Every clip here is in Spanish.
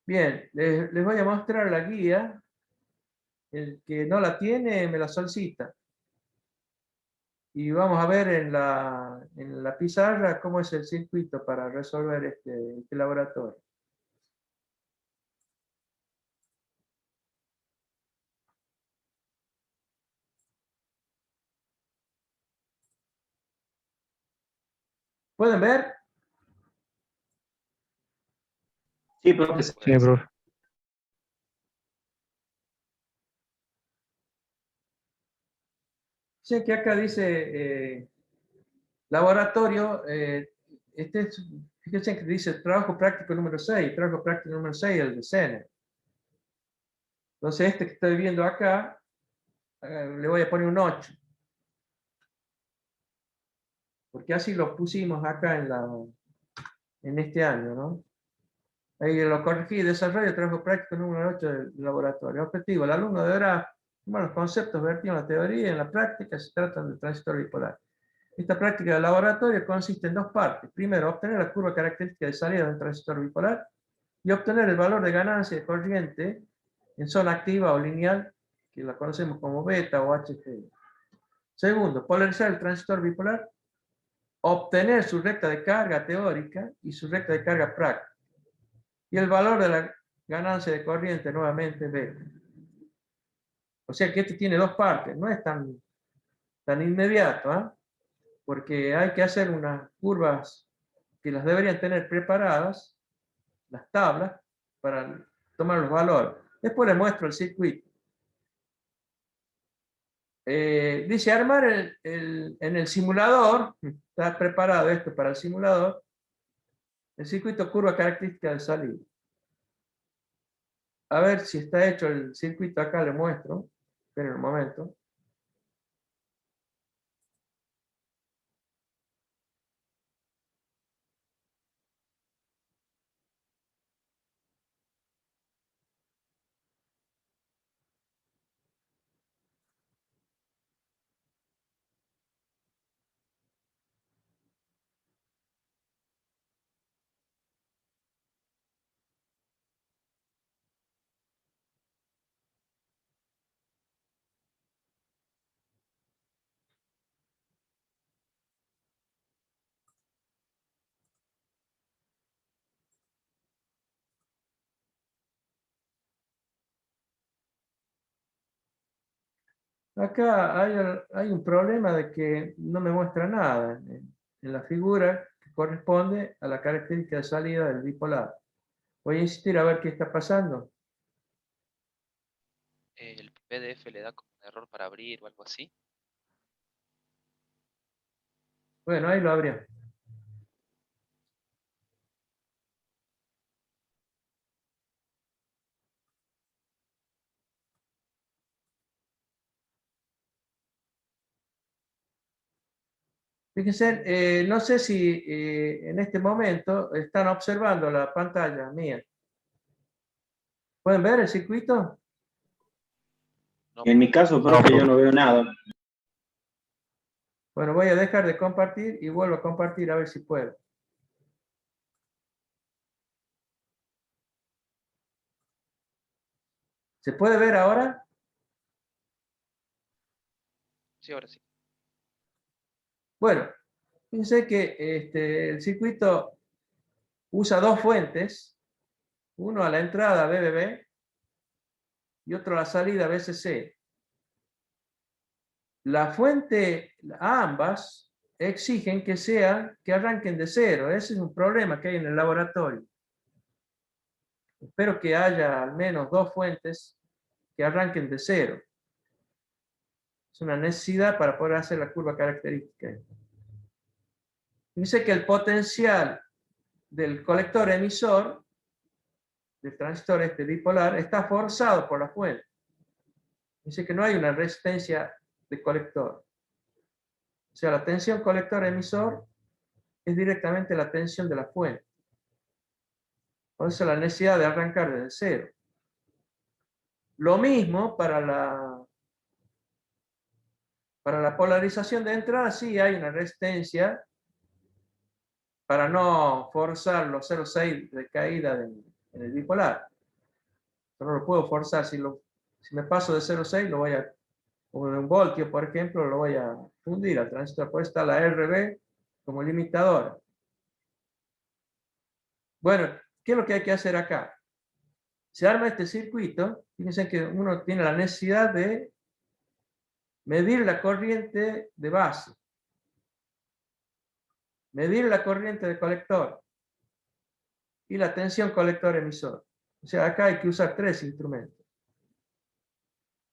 Bien, les voy a mostrar la guía. El que no la tiene, me la solicita. Y vamos a ver en la pizarra cómo es el circuito para resolver este laboratorio. ¿Pueden ver? Sí, profe. Sí, profe. Sé que acá dice laboratorio, fíjense que dice trabajo práctico número 6, trabajo práctico número 6, el de CENE. Entonces este que estoy viendo acá, le voy a poner un 8. Porque así lo pusimos acá en este año, ¿no? Ahí lo corregí, desarrollo, trabajo práctico número 8 del laboratorio. Objetivo, el alumno deberá tomar los conceptos vertidos en la teoría y en la práctica se tratan de transistor bipolar. Esta práctica del laboratorio consiste en dos partes. Primero, obtener la curva característica de salida de un transistor bipolar y obtener el valor de ganancia de corriente en zona activa o lineal, que la conocemos como beta o HT. Segundo, polarizar el transistor bipolar, obtener su recta de carga teórica y su recta de carga práctica. Y el valor de la ganancia de corriente nuevamente beta. O sea que este tiene dos partes, no es tan inmediato, ¿eh? Porque hay que hacer unas curvas que las deberían tener preparadas, las tablas, para tomar los valores. Después les muestro el circuito. Dice armar en el simulador, está preparado esto para el simulador, el circuito curva característica de salida. A ver si está hecho el circuito acá, le muestro. Esperen un momento. Acá hay un problema de que no me muestra nada en la figura que corresponde a la característica de salida del bipolar. Voy a insistir a ver qué está pasando. El PDF le da como un error para abrir o algo así. Bueno, ahí lo abrió. Fíjense, no sé si en este momento están observando la pantalla mía. ¿Pueden ver el circuito? No, En mi caso, profe, yo no veo nada. Bueno, voy a dejar de compartir y vuelvo a compartir a ver si puedo. ¿Se puede ver ahora? sí, ahora sí. Bueno, fíjense que el circuito usa dos fuentes, uno a la entrada BBB y otro a la salida BCC. La fuente, ambas exigen que arranquen de cero. Ese es un problema que hay en el laboratorio. Espero que haya al menos dos fuentes que arranquen de cero. Es una necesidad para poder hacer la curva característica. Dice que el potencial del colector emisor, del transistor bipolar, está forzado por la fuente. Dice que no hay una resistencia de colector. O sea, la tensión colector-emisor es directamente la tensión de la fuente. Por eso la necesidad de arrancar desde cero. Lo mismo para la polarización de entrada, sí hay una resistencia para no forzar los 0,6 de caída en el bipolar. Yo no lo puedo forzar. Si me paso de 0,6, lo voy a, o de 1 voltio, por ejemplo, lo voy a fundir al transistor. Por eso está la RB como limitadora. Bueno, ¿qué es lo que hay que hacer acá? Se arma este circuito. Fíjense que uno tiene la necesidad de medir la corriente de base, medir la corriente de colector y la tensión colector-emisor. O sea, acá hay que usar 3 instrumentos.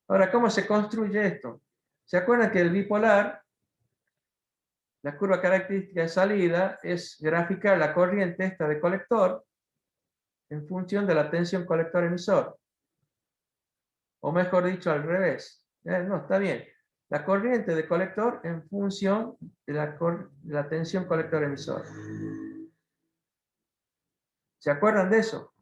Ahora, ¿cómo se construye esto? ¿Se acuerdan que el bipolar, la curva característica de salida, es graficar la corriente esta de colector en función de la tensión colector-emisor? O mejor dicho, al revés. No, está bien. La corriente de colector en función de la tensión colector-emisor. ¿Se acuerdan de eso?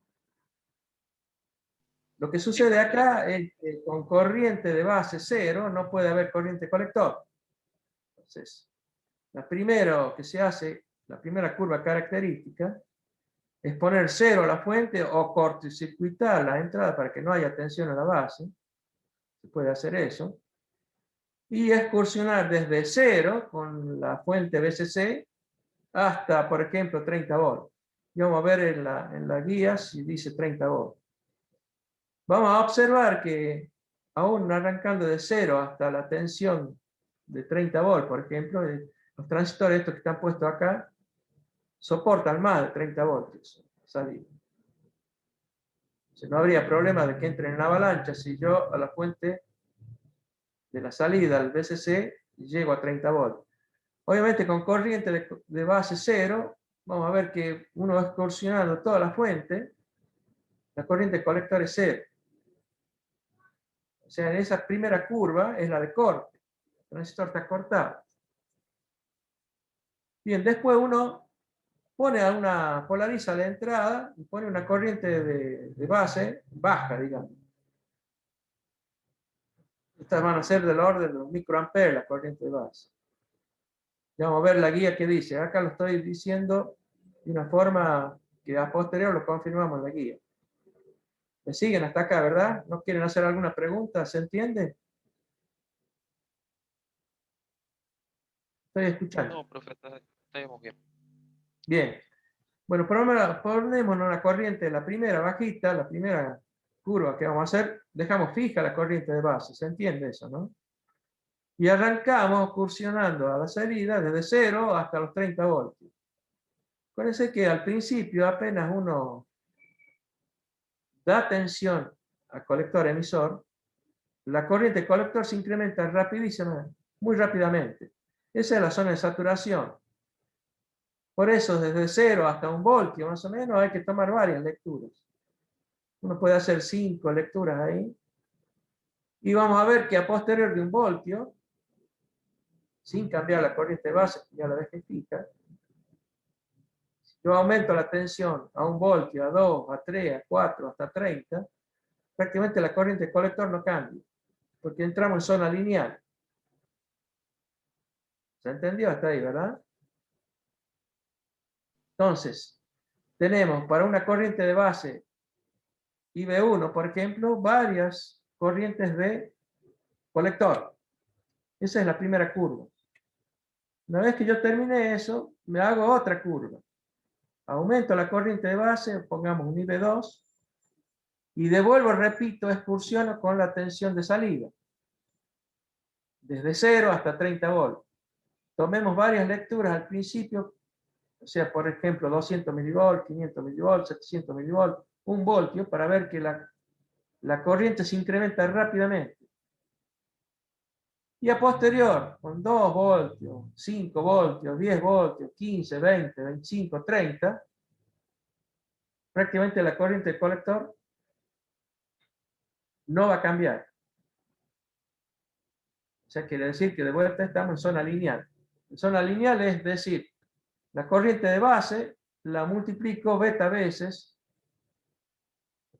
Lo que sucede acá es que con corriente de base 0 no puede haber corriente colector. Entonces, lo primero que se hace, la primera curva característica, es poner 0 a la fuente o cortocircuitar la entrada para que no haya tensión a la base. Se puede hacer eso. Y excursionar desde 0 con la fuente VCC hasta, por ejemplo, 30 volts. Y vamos a ver en la guía si dice 30 volts. Vamos a observar que aún arrancando de 0 hasta la tensión de 30 volts, por ejemplo, los transistores estos que están puestos acá soportan más de 30 voltios salida. No habría problema de que entren en avalancha si yo a la fuente de la salida al VCC llego a 30 volts. Obviamente con corriente de base 0, vamos a ver que uno va excursionando toda la fuente, la corriente colector es 0. O sea, en esa primera curva es la de corte. El transistor está cortado. Bien, después uno polariza la entrada y pone una corriente de base baja, digamos. Estas van a ser del orden de los microamperes, la corriente de base. Ya vamos a ver la guía que dice. Acá lo estoy diciendo de una forma que a posterior lo confirmamos en la guía. ¿Me siguen hasta acá, verdad? ¿No quieren hacer alguna pregunta? ¿Se entiende? Estoy escuchando. No, profe, estamos bien. Bien. Bueno, ponemos una corriente, la primera bajita, la primera curva que vamos a hacer, dejamos fija la corriente de base. ¿Se entiende eso, no? Y arrancamos cursionando a la salida desde 0 hasta los 30 voltios. Acuérdense que al principio apenas uno da tensión al colector emisor, la corriente colector se incrementa rapidísima, muy rápidamente. Esa es la zona de saturación. Por eso, desde 0 hasta 1 voltio, más o menos, hay que tomar varias lecturas. Uno puede hacer 5 lecturas ahí. Y vamos a ver que a posterior de 1 voltio, sin cambiar la corriente base, ya la dejé fija, yo aumento la tensión a 1 voltio, a 2, a 3, a 4, hasta 30, prácticamente la corriente colector no cambia, porque entramos en zona lineal. ¿Se entendió hasta ahí, verdad? Entonces, tenemos para una corriente de base IB1, por ejemplo, varias corrientes de colector. Esa es la primera curva. Una vez que yo termine eso, me hago otra curva. Aumento la corriente de base, pongamos un IB2, y devuelvo, repito, excursiono con la tensión de salida. Desde 0 hasta 30 volts. Tomemos varias lecturas al principio, o sea, por ejemplo, 200 milivolts, 500 milivolts, 700 milivolts, 1 voltio, para ver que la corriente se incrementa rápidamente. Y a posterior, con 2 voltios, 5 voltios, 10 voltios, 15, 20, 25, 30, prácticamente la corriente del colector no va a cambiar. O sea, quiere decir que de vuelta estamos en zona lineal. En zona lineal es decir, la corriente de base la multiplico beta veces,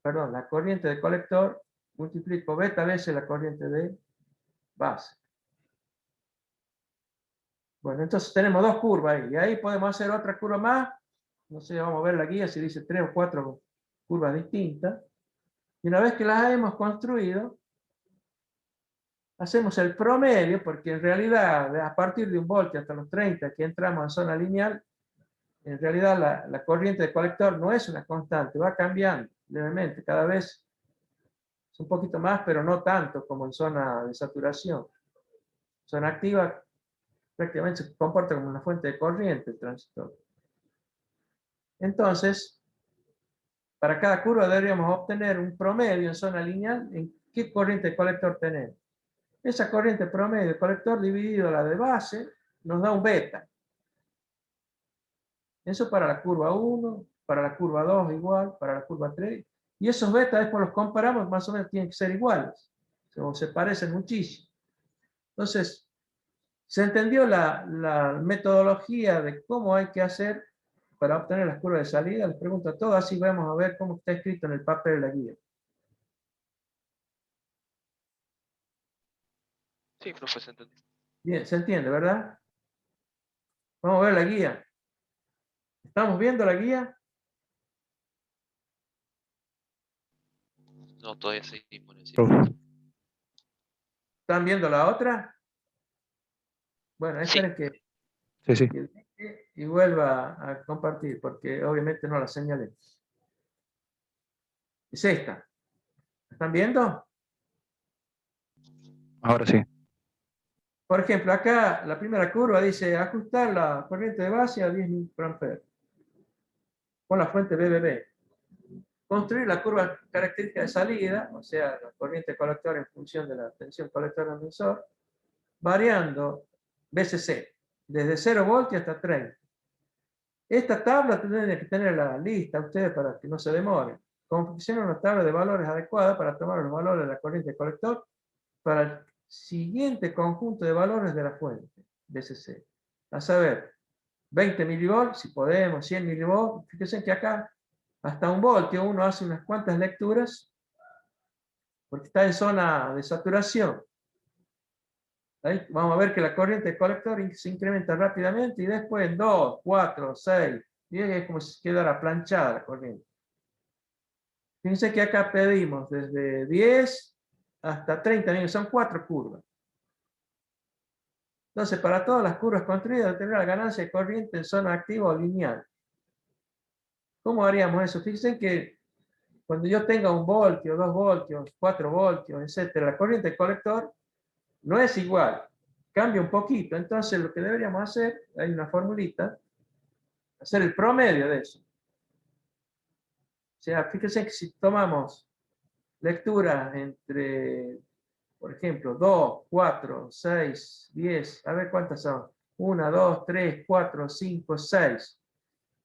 perdón, la corriente de colector multiplico beta veces la corriente de base. Bueno, entonces tenemos 2 curvas ahí. Y ahí podemos hacer otra curva más. No sé, vamos a ver la guía si dice 3 o 4 curvas distintas. Y una vez que las hemos construido, hacemos el promedio, porque en realidad a partir de 1 voltio hasta los 30 que entramos en zona lineal, en realidad la corriente de colector no es una constante, va cambiando levemente, cada vez es un poquito más, pero no tanto como en zona de saturación. Zona activa prácticamente se comporta como una fuente de corriente el transistor. Entonces, para cada curva deberíamos obtener un promedio en zona lineal en qué corriente de colector tenemos. Esa corriente promedio de colector dividido la de base nos da un beta. Eso para la curva 1, para la curva 2 igual, para la curva 3. Y esos betas, después los comparamos, más o menos tienen que ser iguales. O se parecen muchísimo. Entonces, se entendió la metodología de cómo hay que hacer para obtener las curvas de salida. Les pregunto a todos, así vamos a ver cómo está escrito en el papel de la guía. Sí, profe, se entendió. Bien, se entiende, ¿verdad? Vamos a ver la guía. ¿Estamos viendo la guía? No, todavía seguimos en el círculo. ¿Están viendo la otra? Bueno, Sí, esperen que Sí. y vuelva a compartir, porque obviamente no la señalé. Es esta. ¿Están viendo? Ahora sí. Por ejemplo, acá la primera curva dice ajustar la corriente de base a 10 microamperes con la fuente BBB. Construir la curva característica de salida, o sea, la corriente colector en función de la tensión colector-emisor, variando BCC, desde 0 voltios hasta 30. Esta tabla tendría que tener la lista ustedes para que no se demoren. Confecciona una tabla de valores adecuada para tomar los valores de la corriente colector para el siguiente conjunto de valores de la fuente, BCC. A saber, 20 milivolts, si podemos, 100 milivolts. Fíjense que acá, hasta 1 voltio, uno hace unas cuantas lecturas, porque está en zona de saturación. Ahí vamos a ver que la corriente de colector se incrementa rápidamente y después en 2, 4, 6, 10 es como si quedara planchada la corriente. Fíjense que acá pedimos desde 10 hasta 30 minutos, son 4 curvas. Entonces, para todas las curvas construidas, tener la ganancia de corriente en zona activa o lineal. ¿Cómo haríamos eso? Fíjense que cuando yo tenga 1 voltio, 2 voltios, 4 voltios, etcétera, la corriente de colector no es igual, cambia un poquito. Entonces, lo que deberíamos hacer, hay una formulita, hacer el promedio de eso. O sea, fíjense que si tomamos lecturas entre, por ejemplo, 2, 4, 6, 10, a ver cuántas son. 1, 2, 3, 4, 5, 6.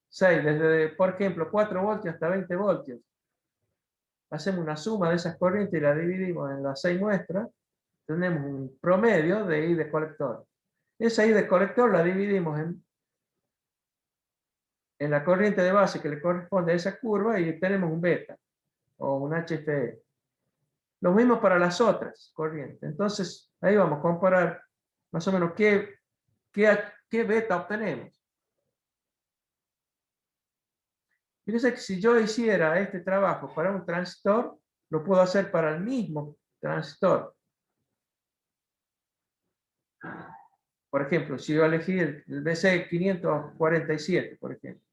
6, desde, por ejemplo, 4 voltios hasta 20 voltios. Hacemos una suma de esas corrientes y la dividimos en las 6 muestras. Tenemos un promedio de I de colector. Esa I de colector la dividimos en la corriente de base que le corresponde a esa curva y tenemos un beta o un HFE. Lo mismo para las otras corrientes. Entonces, ahí vamos a comparar más o menos qué beta obtenemos. Fíjense que si yo hiciera este trabajo para un transistor, lo puedo hacer para el mismo transistor. Por ejemplo, si yo elegí el BC547, por ejemplo.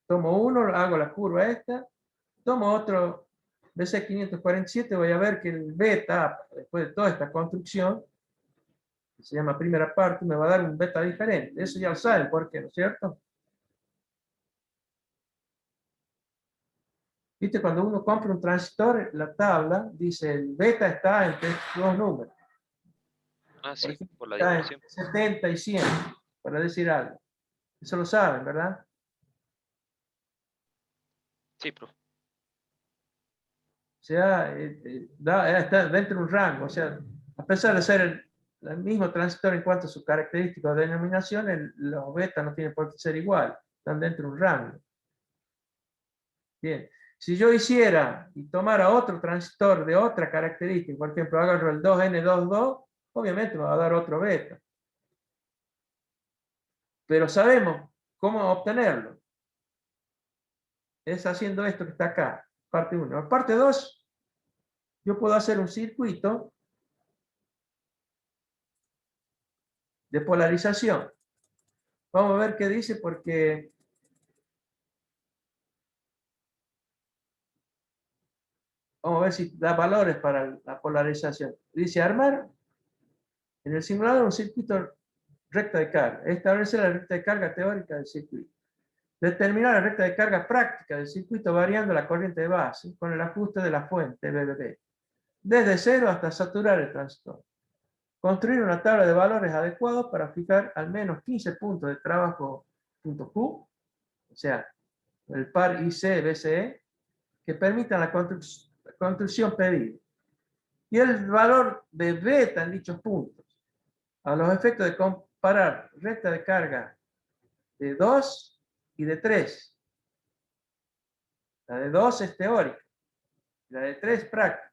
Tomo uno, hago la curva esta, tomo otro BC547, voy a ver que el beta, después de toda esta construcción, que se llama primera parte, me va a dar un beta diferente. Eso ya lo saben por qué, ¿no es cierto? ¿Viste? Cuando uno compra un transistor, la tabla dice el beta está entre estos dos números. Ah, Por sí, ejemplo, por la está división. entre 70 y 100, para decir algo. Eso lo saben, ¿verdad? Sí, profe. O sea, está dentro de un rango. O sea, a pesar de ser el mismo transistor en cuanto a sus características de denominación, los betas no tienen por qué ser igual. Están dentro de un rango. Bien. Si yo hiciera y tomara otro transistor de otra característica, por ejemplo, agarro el 2N22, obviamente me va a dar otro beta. Pero sabemos cómo obtenerlo. Es haciendo esto que está acá, parte 1. Parte 2, yo puedo hacer un circuito de polarización. Vamos a ver qué dice porque vamos a ver si da valores para la polarización. Dice armar en el simulador un circuito recta de carga. Establecer la recta de carga teórica del circuito. Determinar la recta de carga práctica del circuito variando la corriente de base con el ajuste de la fuente BBB. Desde cero hasta saturar el transistor. Construir una tabla de valores adecuados para fijar al menos 15 puntos de trabajo punto Q, o sea, el par IC-BCE, que permitan la construcción pedida. Y el valor de beta en dichos puntos, a los efectos de comparar recta de carga de 2 y de 3. La de 2 es teórica, la de 3 práctica.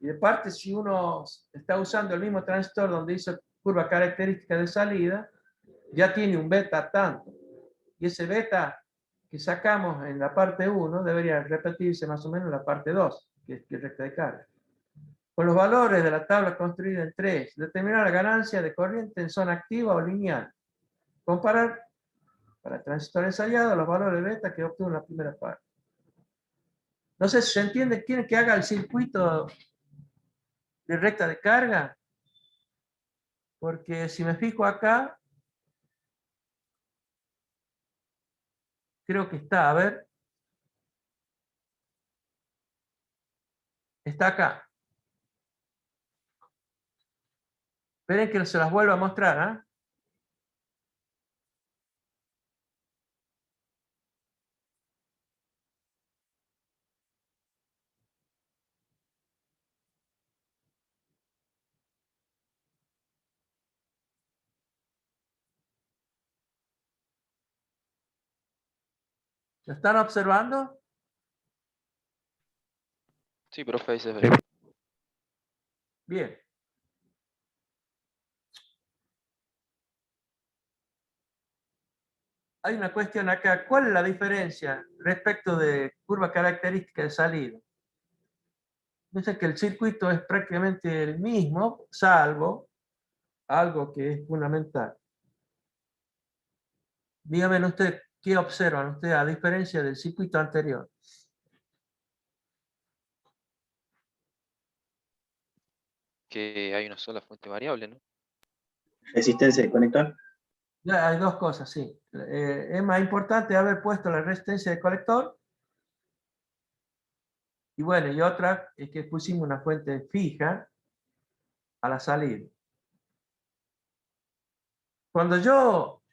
Y de parte, si uno está usando el mismo transistor donde hizo curva característica de salida, ya tiene un beta tanto. Y ese beta que sacamos en la parte 1 debería repetirse más o menos en la parte 2, que es recta de carga. Con los valores de la tabla construida en 3, determinar la ganancia de corriente en zona activa o lineal. Comparar para el transistor ensayado los valores de beta que obtuvo en la primera parte. No sé si se entiende. ¿Quieren que haga el circuito de recta de carga? Porque si me fijo acá, creo que está, a ver. Está acá. Esperen que se las vuelva a mostrar, ¿eh? ¿Lo están observando? Sí, profe, ahí se ve. Bien. Hay una cuestión acá. ¿Cuál es la diferencia respecto de curva característica de salida? Dice que el circuito es prácticamente el mismo, salvo algo que es fundamental. Díganme ustedes, ¿qué observan ustedes a diferencia del circuito anterior? Que hay una sola fuente variable, ¿no? Resistencia de conector. Ya hay dos cosas, sí. Es más importante haber puesto la resistencia de colector. Y bueno, y otra es que pusimos una fuente fija a la salida. Cuando yo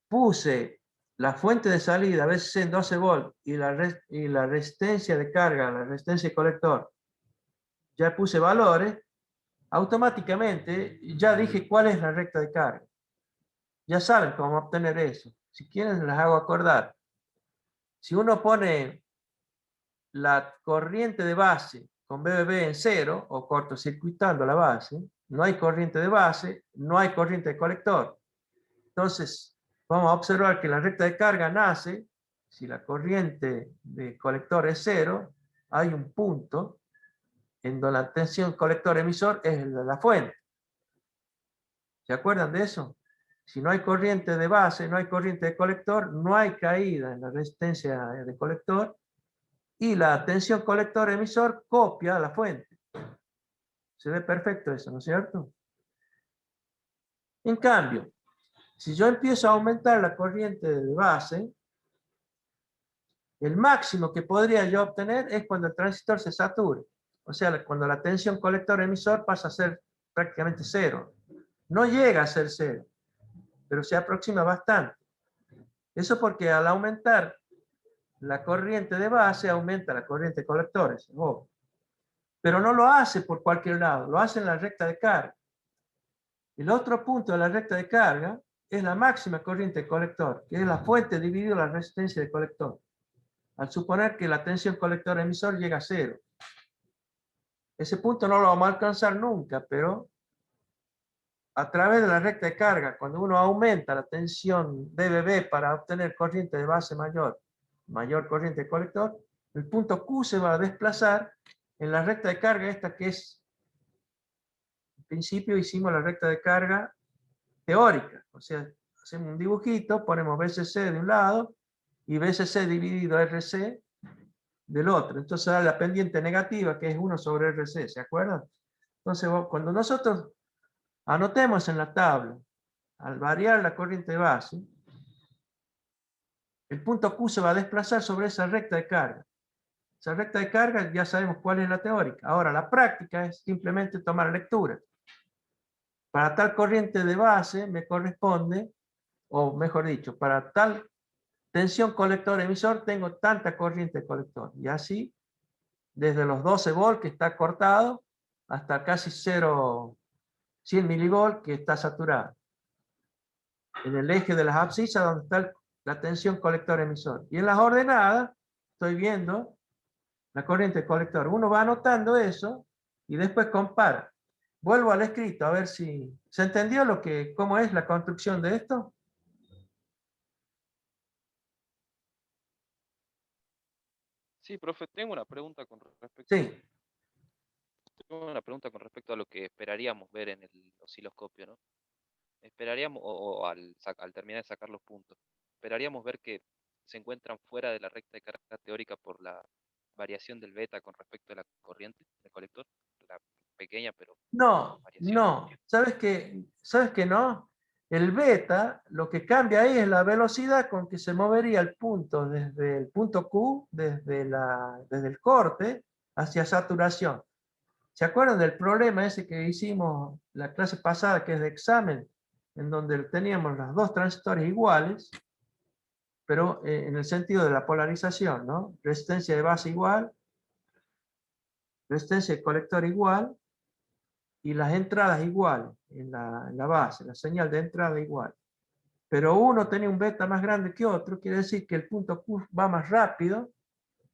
puse la fuente de salida, a veces en 12 volts, y la resistencia de carga, la resistencia de colector, ya puse valores, automáticamente ya dije cuál es la recta de carga. Ya saben cómo obtener eso. Si quieren, les hago acordar. Si uno pone la corriente de base con BBB en cero, o cortocircuitando la base, no hay corriente de base, no hay corriente de colector. Entonces, vamos a observar que la recta de carga nace, si la corriente de colector es cero, hay un punto en donde la tensión colector-emisor es la fuente. ¿Se acuerdan de eso? Si no hay corriente de base, no hay corriente de colector, no hay caída en la resistencia de colector y la tensión colector-emisor copia la fuente. Se ve perfecto eso, ¿no es cierto? En cambio, si yo empiezo a aumentar la corriente de base, el máximo que podría yo obtener es cuando el transistor se sature. O sea, cuando la tensión colector-emisor pasa a ser prácticamente cero. No llega a ser cero, pero se aproxima bastante. Eso porque al aumentar la corriente de base, aumenta la corriente de colectores. Oh. Pero no lo hace por cualquier lado, lo hace en la recta de carga. El otro punto de la recta de carga es la máxima corriente de colector, que es la fuente dividido la resistencia de colector, al suponer que la tensión colector-emisor llega a cero. Ese punto no lo vamos a alcanzar nunca, pero a través de la recta de carga, cuando uno aumenta la tensión BBB para obtener corriente de base mayor, mayor corriente de colector, el punto Q se va a desplazar en la recta de carga esta que es, en principio hicimos la recta de carga teórica, o sea, hacemos un dibujito, ponemos BCC de un lado y BCC dividido RC del otro. Entonces da la pendiente negativa que es 1 sobre RC, ¿se acuerdan? Entonces cuando nosotros anotemos en la tabla, al variar la corriente de base, el punto Q se va a desplazar sobre esa recta de carga. Esa recta de carga ya sabemos cuál es la teórica. Ahora la práctica es simplemente tomar lectura. Para tal corriente de base me corresponde, o mejor dicho, para tal tensión colector-emisor tengo tanta corriente de colector. Y así, desde los 12 volts que está cortado, hasta casi 0, 100 milivolts que está saturado. En el eje de las abscisas donde está la tensión colector-emisor. Y en las ordenadas estoy viendo la corriente de colector. Uno va anotando eso y después compara. Vuelvo al escrito a ver si se entendió cómo es la construcción de esto. Sí, profe, tengo una pregunta con respecto. Sí. Tengo una pregunta con respecto a lo que esperaríamos ver en el osciloscopio, ¿no? Esperaríamos, o al terminar de sacar los puntos, esperaríamos ver que se encuentran fuera de la recta de carga teórica por la variación del beta con respecto a la corriente del colector, la pequeña pero No, variación. no. ¿Sabes qué no? El beta, lo que cambia ahí es la velocidad con que se movería el punto desde el punto Q, desde el corte, hacia saturación. ¿Se acuerdan del problema ese que hicimos la clase pasada, que es de examen, en donde teníamos los dos transistores iguales, pero en el sentido de la polarización, ¿no? Resistencia de base igual, resistencia de colector igual, y las entradas iguales en la base, la señal de entrada igual. Pero uno tenía un beta más grande que otro, quiere decir que el punto Q va más rápido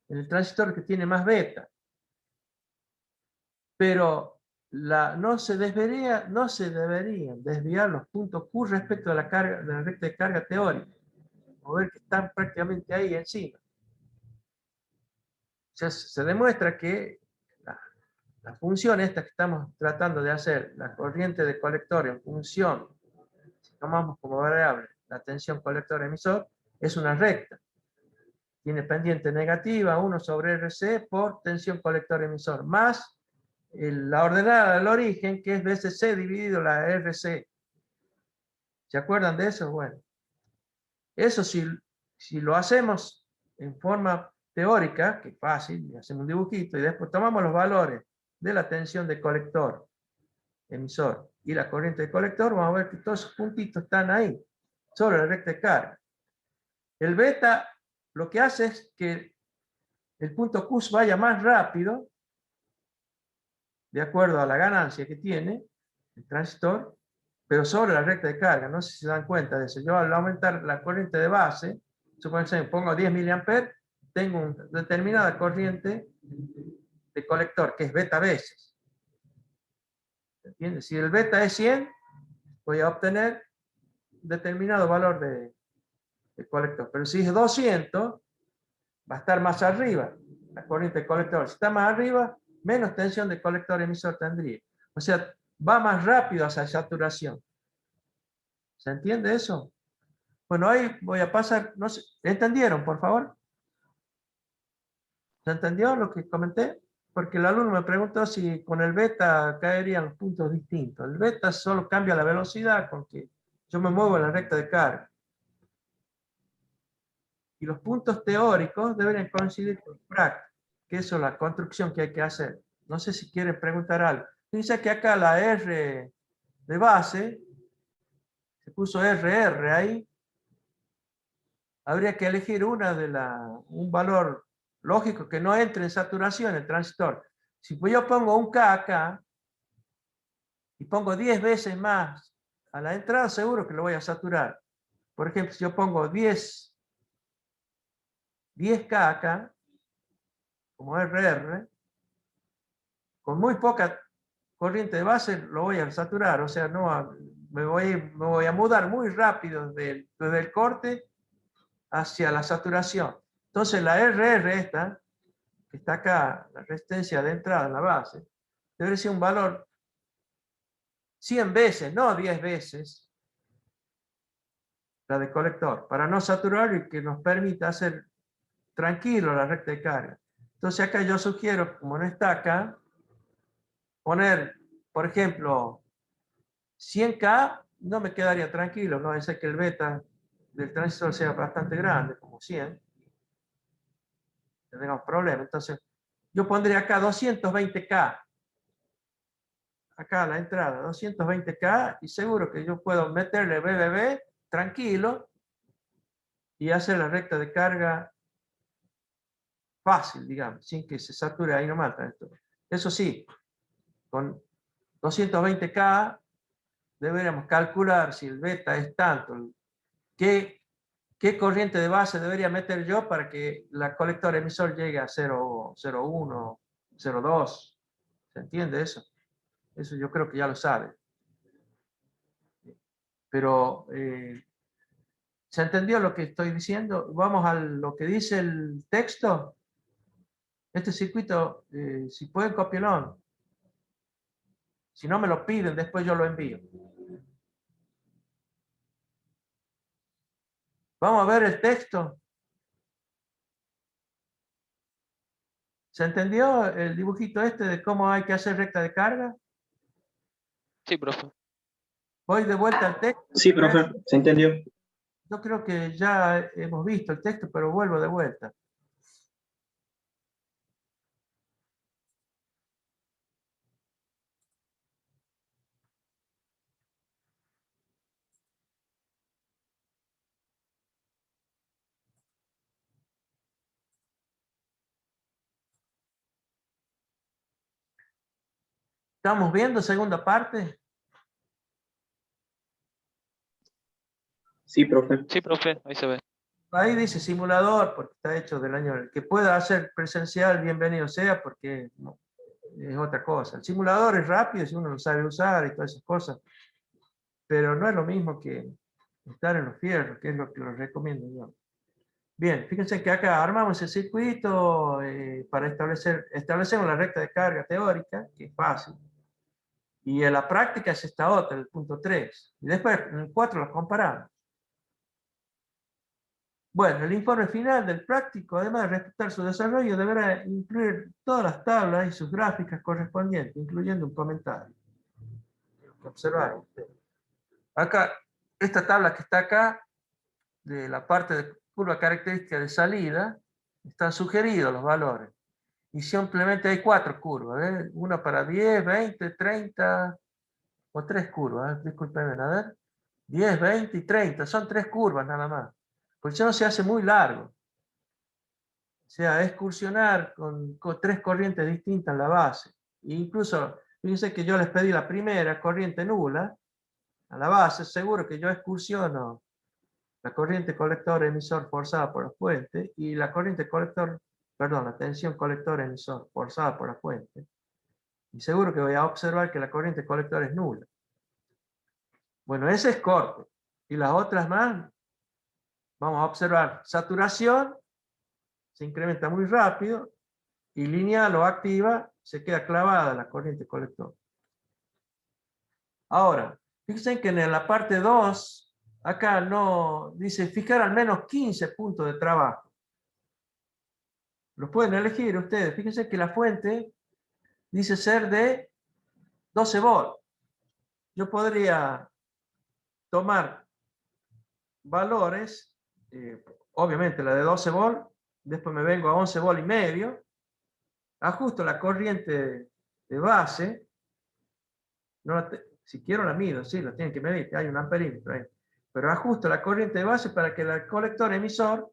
en el transistor que tiene más beta. Pero no se deberían desviar los puntos Q respecto a la recta de carga teórica. O ver que están prácticamente ahí encima. O sea, se demuestra que la función esta que estamos tratando de hacer, la corriente de colector en función, si tomamos como variable la tensión colector-emisor, es una recta. Tiene pendiente negativa 1 sobre RC por tensión colector-emisor, más la ordenada del origen, que es BCC dividido la RC. ¿Se acuerdan de eso? Bueno, eso si lo hacemos en forma teórica, que es fácil, hacemos un dibujito y después tomamos los valores de la tensión de colector, emisor y la corriente de colector, vamos a ver que todos esos puntitos están ahí, sobre la recta de carga. El beta lo que hace es que el punto Q vaya más rápido, de acuerdo a la ganancia que tiene el transistor, pero sobre la recta de carga. No sé si se dan cuenta de eso. Yo al aumentar la corriente de base, supongo pongo 10 mA, tengo una determinada corriente de colector, que es beta veces. ¿Entiendes? Si el beta es 100, voy a obtener determinado valor de colector. Pero si es 200, va a estar más arriba la corriente de colector. Si está más arriba, menos tensión de colector emisor tendría. O sea, va más rápido hacia saturación. ¿Se entiende eso? Bueno, ahí voy a pasar, no sé, ¿entendieron, por favor? ¿Se entendió lo que comenté? Porque el alumno me preguntó si con el beta caerían los puntos distintos. El beta solo cambia la velocidad con que yo me muevo en la recta de carga. Y los puntos teóricos deberían coincidir con práctica, que eso es la construcción que hay que hacer. No sé si quieren preguntar algo. Dice que acá la R de base, se puso RR ahí, habría que elegir un valor lógico que no entre en saturación el transistor. Si yo pongo un K acá y pongo 10 veces más a la entrada, seguro que lo voy a saturar. Por ejemplo, si yo pongo 10K acá, como RR, con muy poca corriente de base lo voy a saturar. O sea, no, me voy a mudar muy rápido desde el corte hacia la saturación. Entonces la RR esta que está acá, la resistencia de entrada en la base, debería ser un valor 100 veces, no 10 veces, la de colector, para no saturar y que nos permita hacer tranquilo la recta de carga. Entonces acá yo sugiero, como no está acá, poner, por ejemplo, 100K, no me quedaría tranquilo, no es que el beta del transistor sea bastante grande, como 100, tendríamos problemas. Entonces, yo pondría acá 220K, acá la entrada, 220K, y seguro que yo puedo meterle BBB tranquilo y hacer la recta de carga fácil, digamos, sin que se sature ahí nomás. Eso sí, con 220K deberíamos calcular si el beta es tanto, qué corriente de base debería meter yo para que la colector emisor llegue a 0,1, 0,2. ¿Se entiende eso? Eso yo creo que ya lo sabe. Pero, ¿se entendió lo que estoy diciendo? Vamos a lo que dice el texto. Este circuito, si pueden, cópienlo. Si no me lo piden, después yo lo envío. Vamos a ver el texto. ¿Se entendió el dibujito este de cómo hay que hacer recta de carga? Sí, profe. Voy de vuelta al texto. Sí, profe, se entendió. Yo creo que ya hemos visto el texto, pero vuelvo de vuelta. ¿Estamos viendo segunda parte? Sí, profe. Sí, profe, ahí se ve. Ahí dice simulador, porque está hecho del año. El que pueda hacer presencial, bienvenido sea, porque no, es otra cosa. El simulador es rápido si uno lo sabe usar y todas esas cosas, pero no es lo mismo que estar en los fierros, que es lo que les recomiendo yo. Bien, fíjense que acá armamos el circuito para establecemos la recta de carga teórica, que es fácil, y en la práctica es esta otra, el punto 3. Y después en el 4 los comparamos. Bueno, el informe final del práctico, además de respetar su desarrollo, deberá incluir todas las tablas y sus gráficas correspondientes, incluyendo un comentario. Observar. Acá, esta tabla que está acá, de la parte de curva característica de salida, están sugeridos los valores. Y simplemente hay 4 curvas, ¿eh? Una para 10, 20, 30, o 3 curvas, discúlpenme, a ver. 10, 20 y 30, son 3 curvas nada más. Porque si no se hace muy largo. O sea, excursionar con 3 corrientes distintas en la base. E incluso, fíjense que yo les pedí la primera, corriente nula, a la base, seguro que yo excursiono la corriente colector emisor forzada por la fuente y la corriente colector, perdón, la tensión colector emisor forzada por la fuente. Y seguro que voy a observar que la corriente colector es nula. Bueno, ese es corte. Y las otras más, vamos a observar saturación, se incrementa muy rápido, y lineal o activa, se queda clavada la corriente colector. Ahora, fíjense que en la parte 2, acá no dice fijar al menos 15 puntos de trabajo. Los pueden elegir ustedes. Fíjense que la fuente dice ser de 12 volts. Yo podría tomar valores, obviamente la de 12 volts, después me vengo a 11 volts y medio, ajusto la corriente de base, si quiero la mido, sí, lo tienen que medir, hay un amperímetro ahí, pero ajusto la corriente de base para que el colector emisor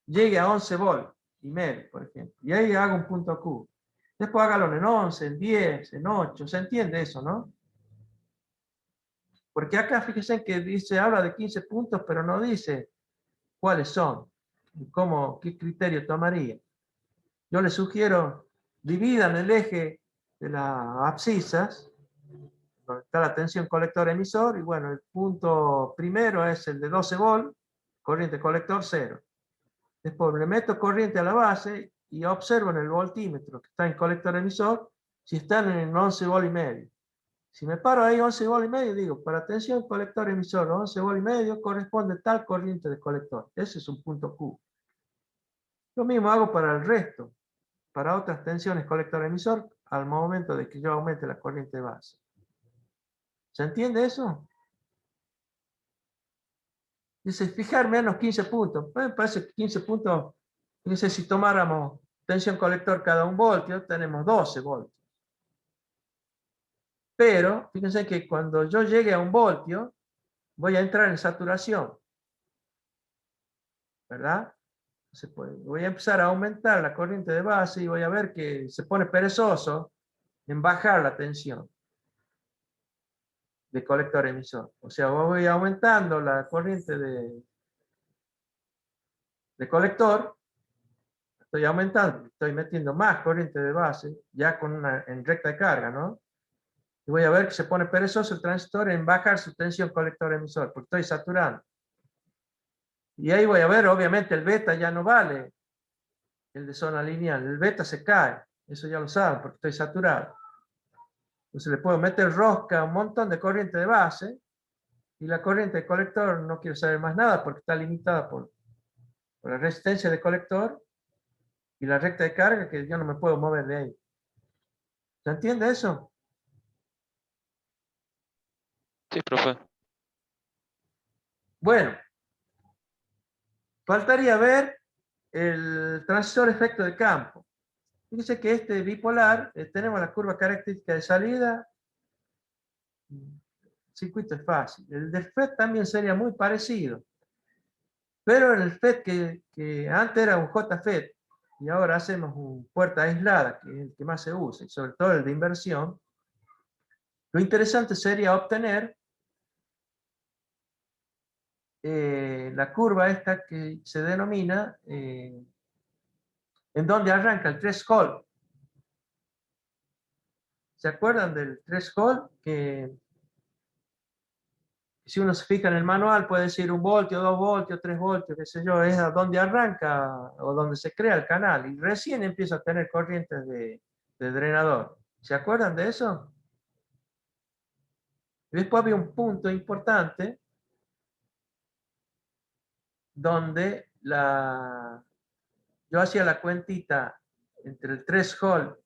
llegue a 11 volts y medio, por ejemplo, y ahí hago un punto Q. Después hágalo en 11, en 10, en 8, ¿se entiende eso, no? Porque acá fíjense que dice, habla de 15 puntos, pero no dice cuáles son y qué criterio tomaría. Yo les sugiero, dividan el eje de las abscisas, donde está la tensión colector emisor, y bueno, el punto primero es el de 12 volts, corriente colector 0. Después le meto corriente a la base y observo en el voltímetro que está en colector emisor si están en 11 volt y medio. Si me paro ahí 11 volt y medio, digo, para tensión colector emisor 11 volt y medio corresponde tal corriente de colector. Ese es un punto Q. Lo mismo hago para el resto, para otras tensiones colector emisor, al momento de que yo aumente la corriente de base. ¿Se entiende eso? Dice, fijar menos 15 puntos. Me parece que 15 puntos, dice, si tomáramos tensión colector cada 1 voltio, tenemos 12 voltios. Pero, fíjense que cuando yo llegue a 1 voltio, voy a entrar en saturación. ¿Verdad? Entonces, pues, voy a empezar a aumentar la corriente de base y voy a ver que se pone perezoso en bajar la tensión de colector emisor. O sea, voy aumentando la corriente de colector, estoy aumentando, estoy metiendo más corriente de base, ya en recta de carga, ¿no? Y voy a ver que se pone perezoso el transistor en bajar su tensión colector emisor, porque estoy saturando. Y ahí voy a ver, obviamente, el beta ya no vale el de zona lineal, el beta se cae, eso ya lo saben, porque estoy saturado. Entonces le puedo meter rosca a un montón de corriente de base, y la corriente de colector no quiero saber más nada, porque está limitada por la resistencia de colector, y la recta de carga, que yo no me puedo mover de ahí. ¿Se entiende eso? Sí, profe. Bueno, faltaría ver el transistor efecto de campo. Fíjense que este bipolar, tenemos la curva característica de salida. El circuito es fácil. El del FET también sería muy parecido. Pero en el FET que antes era un JFET, y ahora hacemos un puerta aislada, que es el que más se usa, y sobre todo el de inversión, lo interesante sería obtener la curva esta que se denomina en donde arranca el threshold. ¿Se acuerdan del threshold? Que si uno se fija en el manual puede decir 1 voltio, 2 voltios, 3 voltios, qué sé yo, es a donde arranca o donde se crea el canal y recién empieza a tener corrientes de drenador. ¿Se acuerdan de eso? Y después había un punto importante donde yo hacía la cuentita entre el threshold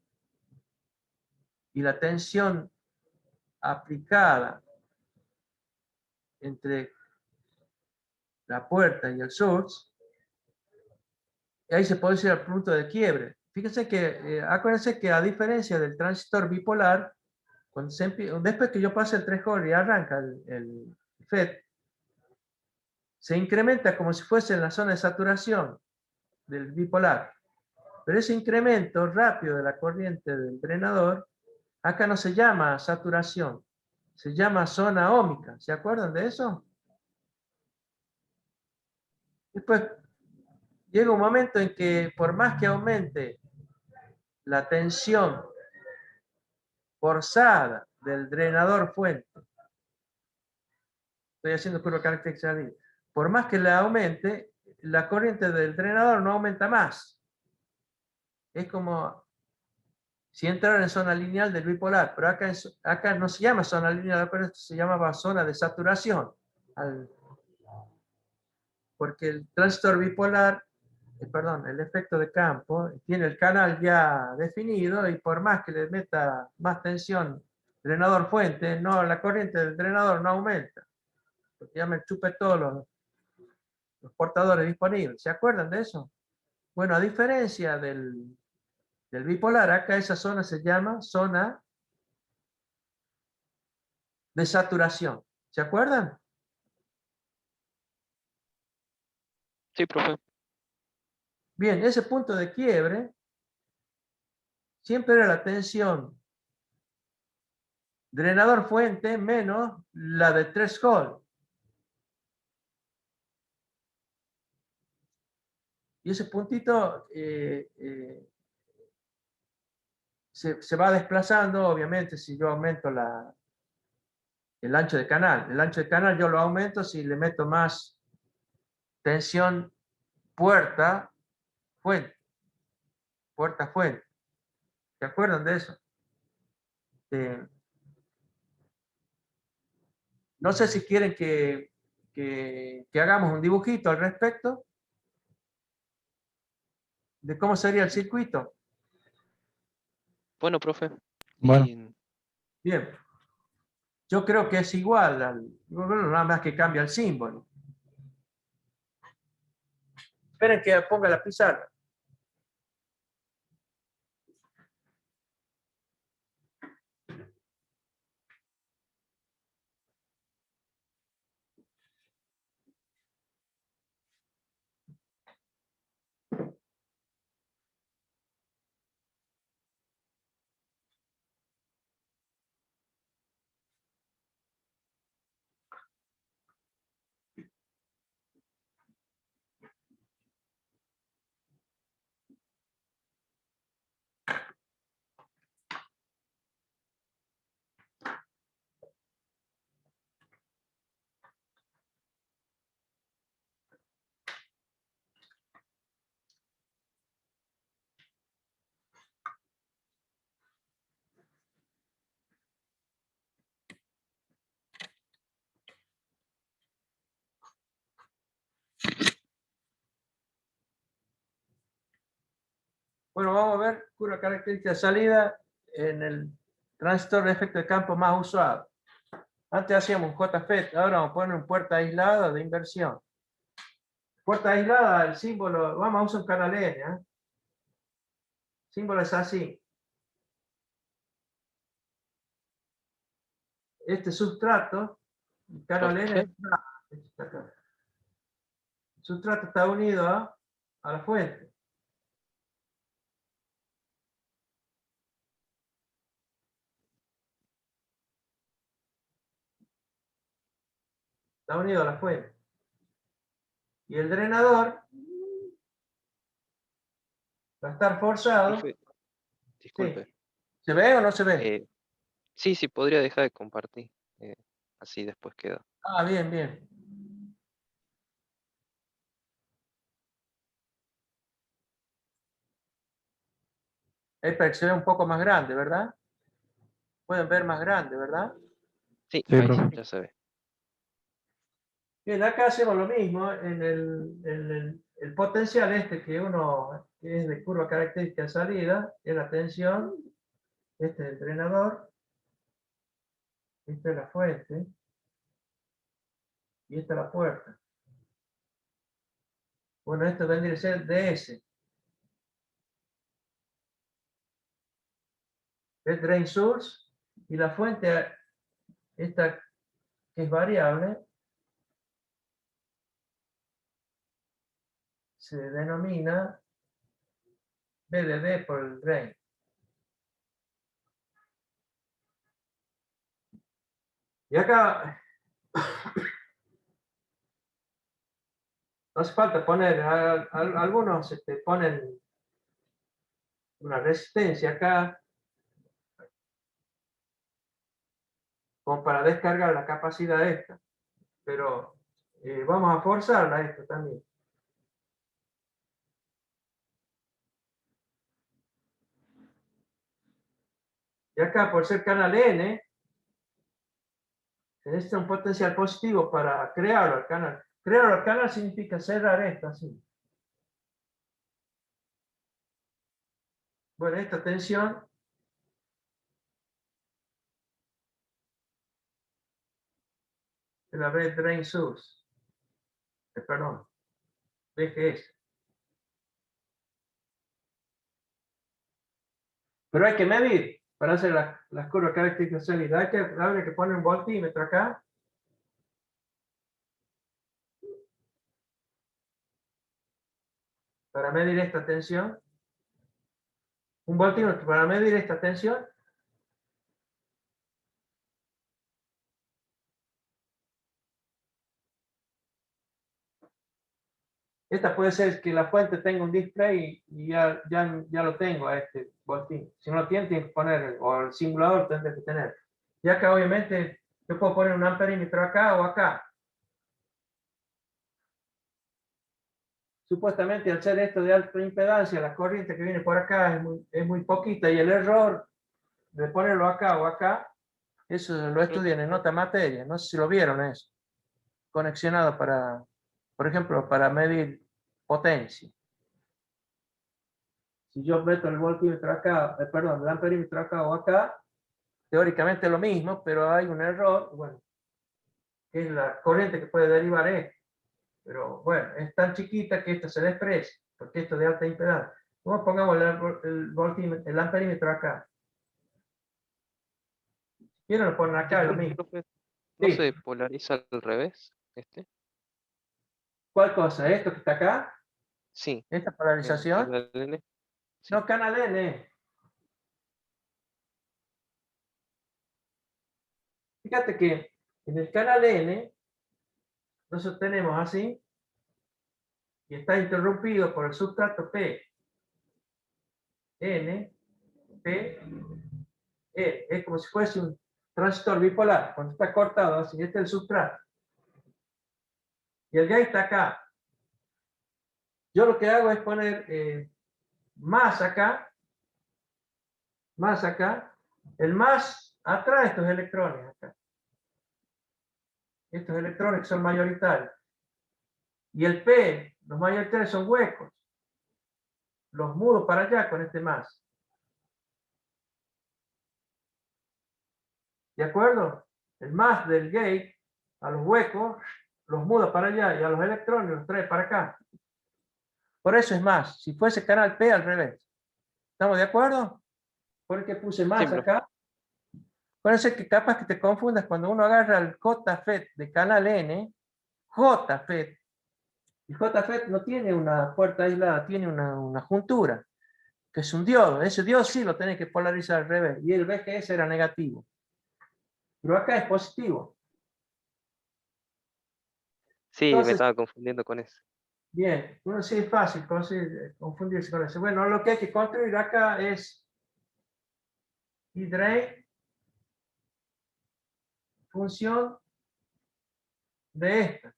y la tensión aplicada entre la puerta y el source, y ahí se puede decir el punto de quiebre. Fíjense que, acuérdense que a diferencia del transistor bipolar, después que yo pase el threshold y arranca el FET, se incrementa como si fuese en la zona de saturación del bipolar. Pero ese incremento rápido de la corriente del drenador, acá no se llama saturación, se llama zona óhmica. ¿Se acuerdan de eso? Después llega un momento en que por más que aumente la tensión forzada del drenador fuente, estoy haciendo curva característica, por más que la aumente, la corriente del drenador no aumenta más. Es como si entrara en zona lineal del bipolar, pero acá no se llama zona lineal, pero se llamaba zona de saturación. Porque el transistor bipolar, perdón, el efecto de campo, tiene el canal ya definido y por más que le meta más tensión drenador fuente, no, la corriente del drenador no aumenta, porque ya me chupé todos los portadores disponibles. ¿Se acuerdan de eso? Bueno, a diferencia del bipolar, acá esa zona se llama zona de saturación. ¿Se acuerdan? Sí, profe. Bien, ese punto de quiebre siempre era la tensión drenador fuente menos la de threshold. Y ese puntito se va desplazando, obviamente, si yo aumento el ancho de canal. El ancho de canal yo lo aumento si le meto más tensión puerta fuente. puerta fuente. ¿Se acuerdan de eso? No sé si quieren que hagamos un dibujito al respecto de cómo sería el circuito. Bueno, profe. Bueno. Y Bien. Yo creo que es igual, bueno, nada más que cambia el símbolo. Esperen que ponga la pizarra. Bueno, vamos a ver una característica de salida en el transistor de efecto de campo más usado. Antes hacíamos un JFET, ahora vamos a poner un puerta aislada de inversión. Puerta aislada, el símbolo, vamos a usar un canal N. El símbolo es así. Este sustrato, el canal N, está acá. El sustrato está unido a la fuente. Está unido a la fuente. Y el drenador va a estar forzado. profe, disculpe. Sí. ¿Se ve o no se ve? Sí, sí, podría dejar de compartir. Así después queda. Ah, bien, bien. Es para que se vea un poco más grande, ¿verdad? Pueden ver más grande, ¿verdad? Sí, Sí, ahí sí, profe. ya se ve. Bien, acá hacemos lo mismo en el potencial este que es de curva característica de salida, es la tensión, este es el drenador, esta es la fuente y esta es la puerta. Bueno, esto vendría a ser DS. Es drain source y la fuente, esta que es variable, se denomina BDD por el drain. Y acá no hace falta poner, algunos ponen una resistencia acá, como para descargar la capacidad esta, pero vamos a forzarla esto también. Y acá, por ser canal N, se necesita un potencial positivo para crearlo al canal. Crearlo al canal significa cerrar esto así. Bueno, esta tensión es la bed drain source. Perdón, BGS. Pero hay que medir para hacer las curvas características de salida. Habría que poner un voltímetro acá. Para medir esta tensión. Un voltímetro para medir esta tensión. Esta puede ser que la fuente tenga un display y ya lo tengo a este voltímetro. Si no lo tiene, tiene que poner, o el simulador tendrá que tener. Y acá obviamente yo puedo poner un amperímetro acá o acá. supuestamente al ser esto de alta impedancia, la corriente que viene por acá es muy poquita y el error de ponerlo acá o acá, eso lo estudian en otra materia, no sé si lo vieron eso, conexionado para, por ejemplo, para medir potencia. Si yo meto el voltímetro acá, perdón, el amperímetro acá o acá, teóricamente es lo mismo, pero hay un error, bueno, que es la corriente que puede derivar esto. Pero bueno, es tan chiquita que esto se desprecia, porque esto es de alta impedancia. Como pongamos el amperímetro acá. ¿Quién lo ponen acá? Es lo mismo. Profe, ¿no Sí. se polariza al revés? ¿Cuál cosa? ¿Esto que está acá? Sí, ¿Esta el polarización? canal N. Sí. No, canal N. Fíjate que en el canal N nosotros tenemos así y está interrumpido por el sustrato P. N, P, E. Es como si fuese un transistor bipolar. Cuando está cortado así, este es el sustrato. Y el gate está acá. Yo lo que hago es poner más acá, el más atrae estos electrones acá. Estos electrones que son mayoritarios. Y el P, los mayoritarios son huecos. Los mudo para allá con este más. ¿De acuerdo? El más del gate a los huecos los muda para allá y a los electrones los trae para acá. Por eso es más. Si fuese canal P al revés. ¿Estamos de acuerdo? ¿Por qué puse más acá? Parece que capaz que te confundas cuando uno agarra el JFET de canal N, JFET, y JFET no tiene una puerta aislada, tiene una juntura, que es un diodo. Ese diodo sí lo tenés que polarizar al revés, y el VGS era negativo. Pero acá es positivo. Sí, me Entonces, estaba confundiendo con eso. bien, uno sí es fácil confundirse con eso. Bueno, lo que hay que construir acá es E-drain, función de esta.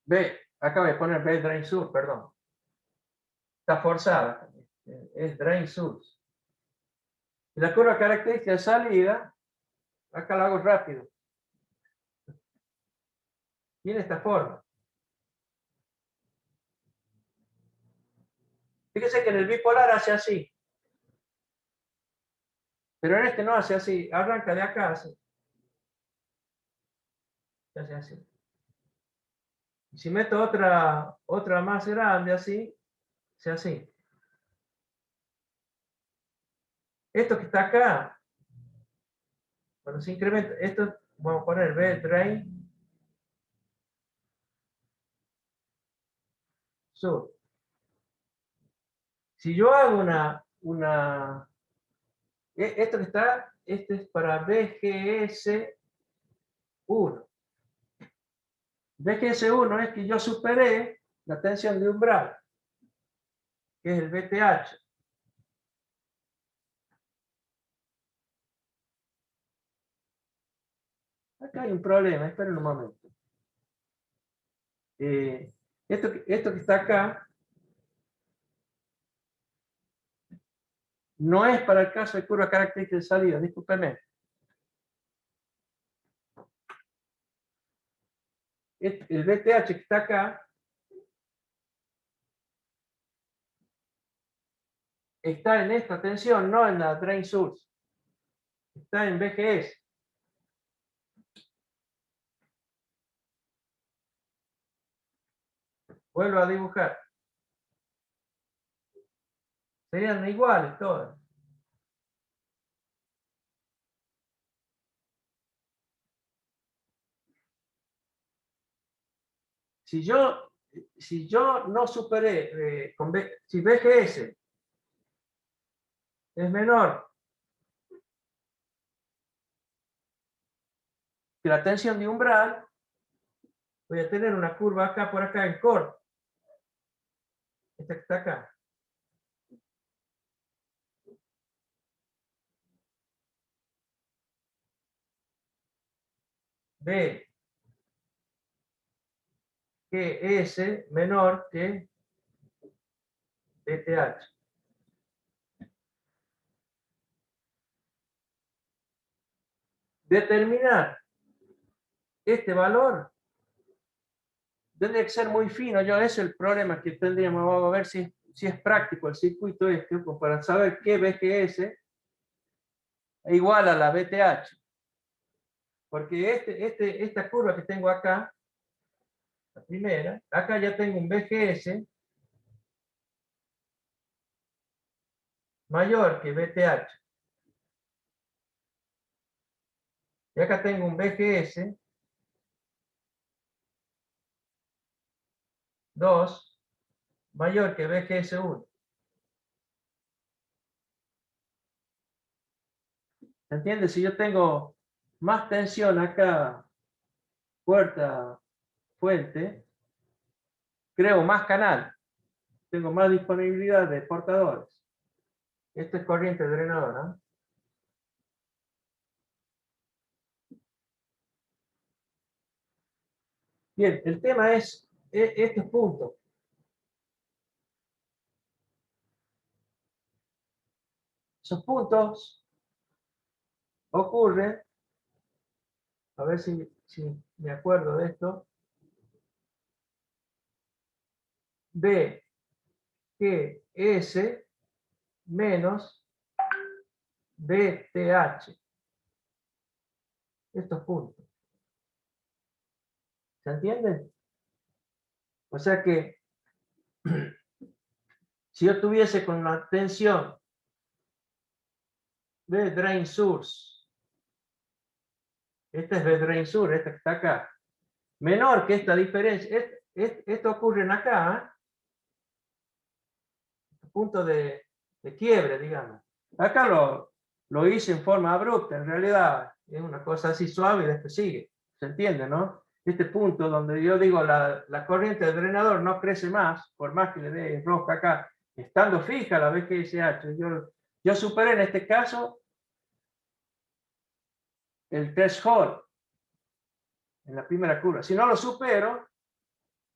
B, acá voy a poner B drain sur, perdón. Está forzada, es drain source. Y la curva característica de salida, acá la hago rápido. Tiene esta forma. Fíjese que en el bipolar hace así. Pero en este no hace así. Arranca de acá así. Hace así. Y si meto otra más grande así, hace así. Esto que está acá, cuando se incrementa, esto vamos a poner B drain sur. Si yo hago esto que está, este es para BGS1. BGS1 es que yo superé la tensión de umbral, que es el BTH. Acá hay un problema, esperen un momento. Esto que está acá no es para el caso de curva característica de salida, discúlpenme. El BTH que está acá está en esta tensión, no en la drain source. Está en BGS. Vuelvo a dibujar. Serían iguales todas. Si yo no superé, si BGS es menor que la tensión de umbral, voy a tener una curva acá por acá en corto. Esta que está acá. B que S menor que BTH. Determinar este valor tendría que ser muy fino. Ese es el problema que tendríamos. Vamos a ver si es práctico el circuito este, para saber qué BGS es igual a la BTH. Porque esta curva que tengo acá, la primera, acá ya tengo un BGS mayor que BTH. Y acá tengo un BGS 2 mayor que BGS 1. ¿Se entiende? Si yo tengo más tensión acá, puerta, fuente, creo más canal, tengo más disponibilidad de portadores. Esto es corriente drenadora. Bien, el tema es estos puntos. Esos puntos ocurren, a ver si me acuerdo de esto, B que S menos BTH. Estos puntos. ¿Se entiende? O sea que si yo tuviese con la tensión de drain source, esta es de drain source, esta que está acá, menor que esta diferencia, esto ocurre en acá, punto de quiebre, digamos. Acá lo hice en forma abrupta, en realidad es una cosa así suave y después sigue. ¿Se entiende, no? Este punto donde yo digo la corriente del drenador no crece más, por más que le dé rosca acá, estando fija la BGSH. Yo superé en este caso el threshold en la primera curva. Si no lo supero,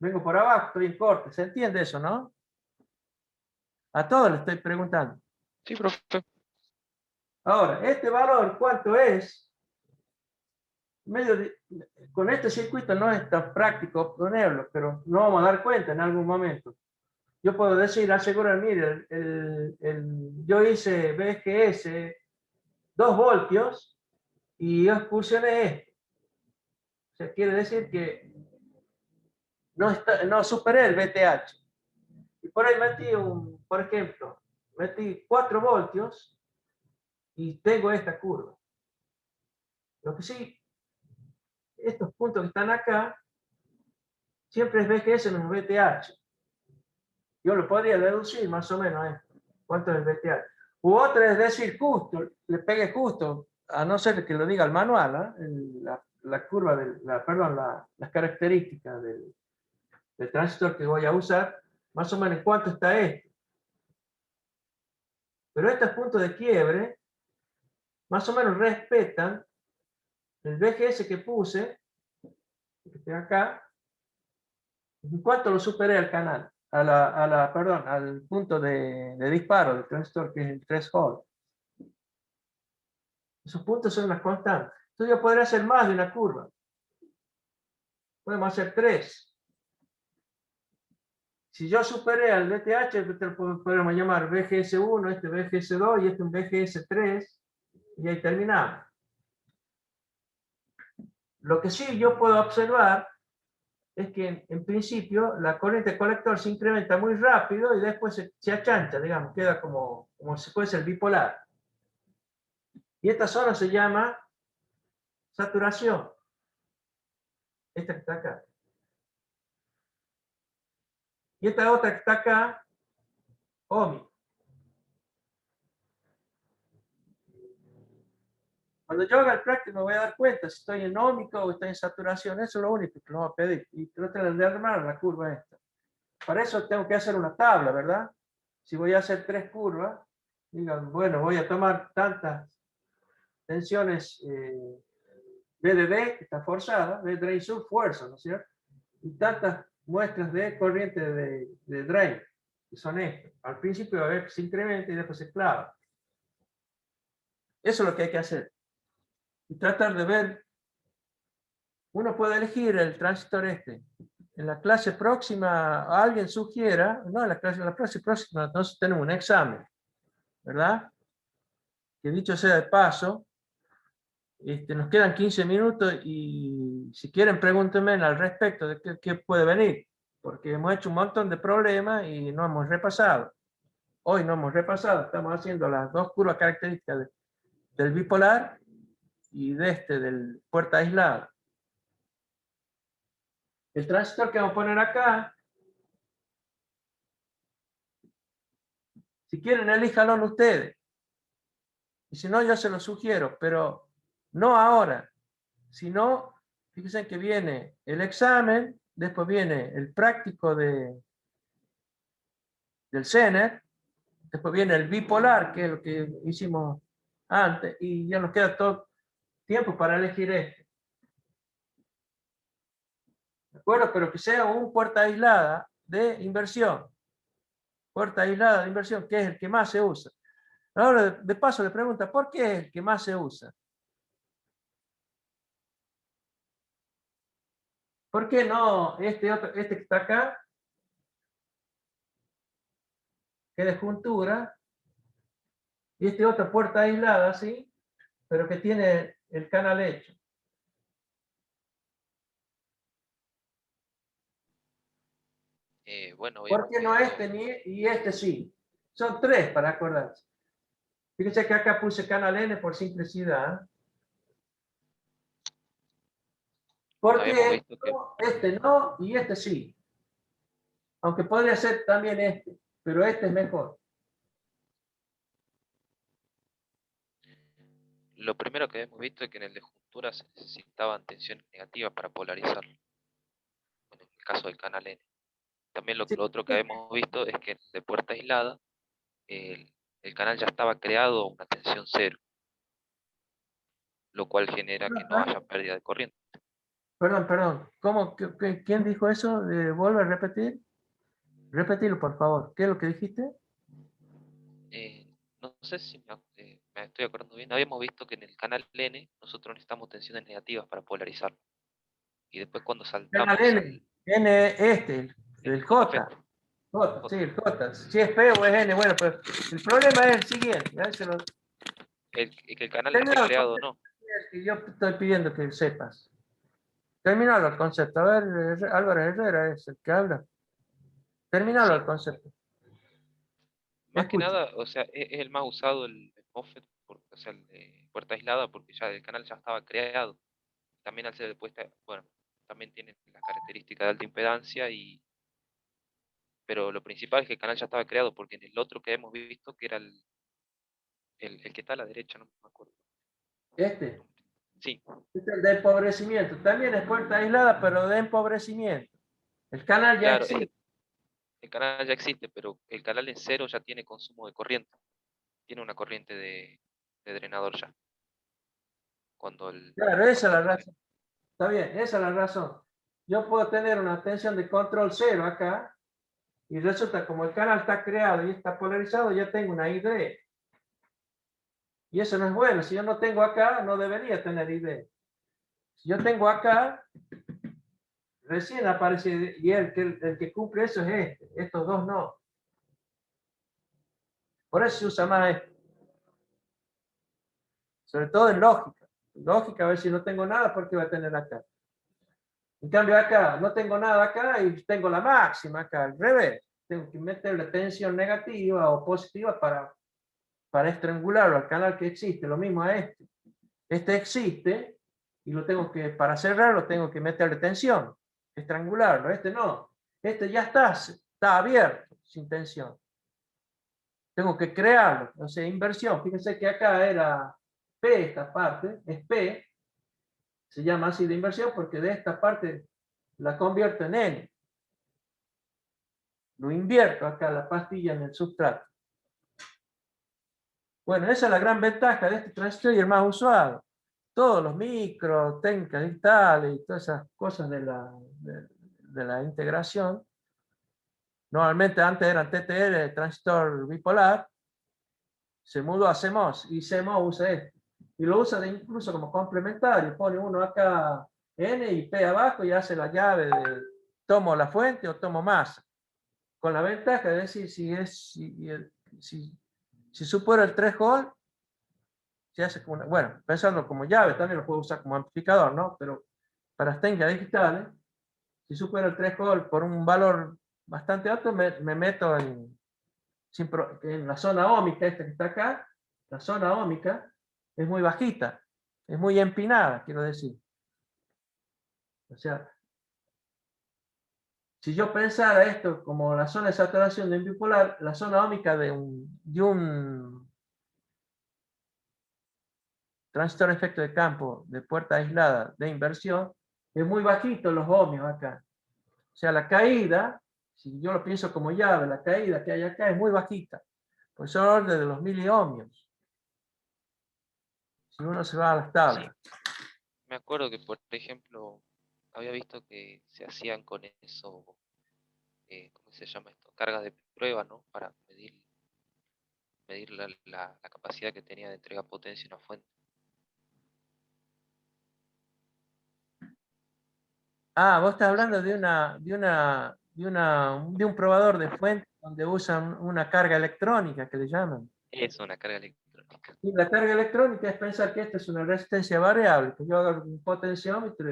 vengo por abajo, estoy en corte. ¿Se entiende eso, no? A todos les estoy preguntando. Sí, profe. Ahora, este valor, ¿cuánto es? Con este circuito no es tan práctico obtenerlo, pero nos vamos a dar cuenta en algún momento. Yo puedo decir, asegurar, mire, yo hice BGS 2 voltios y yo expulsioné esto. O sea, quiere decir que no superé el BTH. Y por ahí metí por ejemplo, metí 4 voltios y tengo esta curva. Lo que sí, estos puntos que están acá, siempre es BGS menos BTH. Yo lo podría deducir más o menos esto. ¿Cuánto es el BTH? U otra es decir justo, le pegue justo, a no ser que lo diga el manual, la curva, las características del transistor que voy a usar, más o menos cuánto está esto. Pero estos puntos de quiebre, más o menos respetan el BGS que puse, que está acá, en cuánto lo superé al canal, al punto de disparo del transistor, que es el threshold. Esos puntos son las constantes. Entonces yo podría hacer más de una curva. Podemos hacer 3. Si yo superé al BTH, podemos llamar BGS1, este BGS2 y este un BGS3, y ahí terminamos. Lo que sí yo puedo observar es que en principio la corriente colector se incrementa muy rápido y después se achancha, digamos, queda como si fuese el bipolar. Y esta zona se llama saturación. Esta que está acá. Y esta otra que está acá, ohmic. Cuando yo haga el práctico me voy a dar cuenta si estoy en óhmico o estoy en saturación. Eso es lo único que nos va a pedir. Y traten de armar la curva esta. Para eso tengo que hacer una tabla, ¿verdad? Si voy a hacer 3 curvas, digan, bueno, voy a tomar tantas tensiones B de D, que está forzada, B drain sub, fuerza, ¿no es cierto? Y tantas muestras de corriente de drain, que son estas. Al principio va a ver que se incrementa y después se clava. Eso es lo que hay que hacer. Y tratar de ver, uno puede elegir el transistor este. En la clase próxima alguien sugiera, no, en la clase próxima entonces tenemos un examen, ¿verdad? Que dicho sea de paso, nos quedan 15 minutos y si quieren pregúntenme al respecto de qué puede venir, porque hemos hecho un montón de problemas y no hemos repasado. Hoy no hemos repasado, estamos haciendo las dos curvas características del bipolar y del puerta aislada. El transistor que vamos a poner acá, si quieren elíjanlo ustedes. Y si no, yo se lo sugiero, pero no ahora, sino, fíjense que viene el examen, después viene el práctico del Zener, después viene el bipolar, que es lo que hicimos antes, y ya nos queda todo tiempo para elegir este. ¿De acuerdo? Pero que sea un puerta aislada de inversión. Puerta aislada de inversión, que es el que más se usa. Ahora, de paso, le pregunta, ¿por qué es el que más se usa? ¿Por qué no este que está acá, que es de juntura, y este otra puerta aislada, ¿sí? Pero que tiene el canal hecho? Bueno, ¿Por habíamos qué no visto, este y este sí? Son tres para acordarse. Fíjense que acá puse canal N por simplicidad. ¿Por habíamos qué visto que este no y este sí? Aunque podría ser también este, pero este es mejor. lo primero que habíamos visto es que en el de juntura se necesitaban tensiones negativas para polarizarlo, en el caso del canal N. También Sí, lo otro que habíamos visto es que en el de puerta aislada, el, el canal ya estaba creado a una tensión cero, lo cual genera que no haya pérdida de corriente. perdón. ¿Cómo, quién dijo eso? ¿Vuelve a repetir? Repetirlo, por favor. ¿Qué es lo que dijiste? No sé si me estoy acordando bien, habíamos visto que en el canal N nosotros necesitamos tensiones negativas para polarizarlo. Y después cuando Canal saltamos N. N el J. MOSFET, J, sí, el J. Si es P o es N, bueno, pues el problema es el siguiente. ¿Ya? que el canal esté Terminado el creado o concepto no. que yo estoy pidiendo que sepas. Terminalo el concepto. A ver, Álvaro Herrera es el que habla. Terminalo el Sí, concepto. más que Escucha. nada, o sea, es el más usado el MOSFET, o sea, el de puerta aislada, porque ya el canal ya estaba creado. También al ser de puesta, bueno, también tiene las características de alta impedancia, pero lo principal es que el canal ya estaba creado, porque en el otro que hemos visto, que era el que está a la derecha, no me acuerdo. Este. Sí, Este es el de empobrecimiento. También es puerta aislada, pero de empobrecimiento. El canal ya claro, existe. el canal ya existe, pero el canal en cero ya tiene consumo de corriente. Tiene una corriente de drenador ya. Claro, esa es Cuando la el- razón. Está bien, esa es la razón. Yo puedo tener una tensión de control cero acá y resulta como el canal está creado y está polarizado, ya tengo una ID. Y eso no es bueno. Si yo no tengo acá, no debería tener ID. Si yo tengo acá, recién aparece y el que cumple eso es este. Estos dos no. Por eso se usa más esto. Sobre todo en lógica. En lógica, a ver si no tengo nada, ¿por qué va a tener acá? En cambio acá, no tengo nada acá y tengo la máxima acá, al revés. Tengo que meterle tensión negativa o positiva para estrangularlo al canal que existe. Lo mismo a este. Este existe y lo tengo que, para cerrarlo, tengo que meterle tensión, estrangularlo. Este no. Este ya está abierto, sin tensión. Tengo que crearlo. O sea, inversión. Fíjense que acá era P, esta parte, es P. Se llama así de inversión porque de esta parte la convierto en N. Lo invierto acá, la pastilla en el sustrato. Bueno, esa es la gran ventaja de este transistor y el más usado. todos los micros, técnicas digitales y todas esas cosas de la integración. Normalmente antes eran TTL, transistor bipolar, se mudó a CMOS y CMOS usa esto. Y lo usa incluso como complementario, pone uno acá N y P abajo y hace la llave de tomo la fuente o tomo masa. Con la ventaja de decir si supera el threshold, se hace como bueno, pensando como llave, también lo puedo usar como amplificador, ¿no? Pero para técnicas digitales, si supera el threshold por un valor bastante alto, me meto en la zona óhmica, esta que está acá, la zona óhmica es muy bajita, es muy empinada, quiero decir. O sea, si yo pensara esto como la zona de saturación de un bipolar, la zona óhmica de un transistor de efecto de campo de puerta aislada de inversión, es muy bajito los ohmios acá. O sea, la caída, si yo lo pienso como llave, la caída que hay acá es muy bajita. Pues son orden de los miliohmios. Si uno se va a las tablas. Sí. Me acuerdo que, por ejemplo, había visto que se hacían con eso, ¿cómo se llama esto? Cargas de prueba, ¿no? Para medir la capacidad que tenía de entrega potencia una fuente. Ah, vos estás No sé. hablando de un probador de fuente donde usan una carga electrónica que le llaman. Es una carga electrónica. Y la carga electrónica es pensar que esta es una resistencia variable, que yo hago un potenciómetro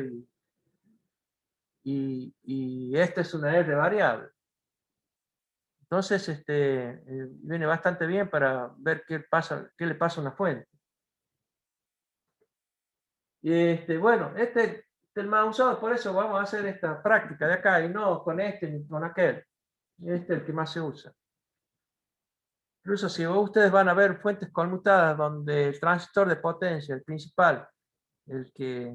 y esta es una R variable. Entonces, viene bastante bien para ver qué le pasa a una fuente. Y bueno, este es el más usado, por eso vamos a hacer esta práctica de acá y no con este ni con aquel. Este es el que más se usa. Incluso si ustedes van a ver fuentes conmutadas donde el transistor de potencia, el principal, el que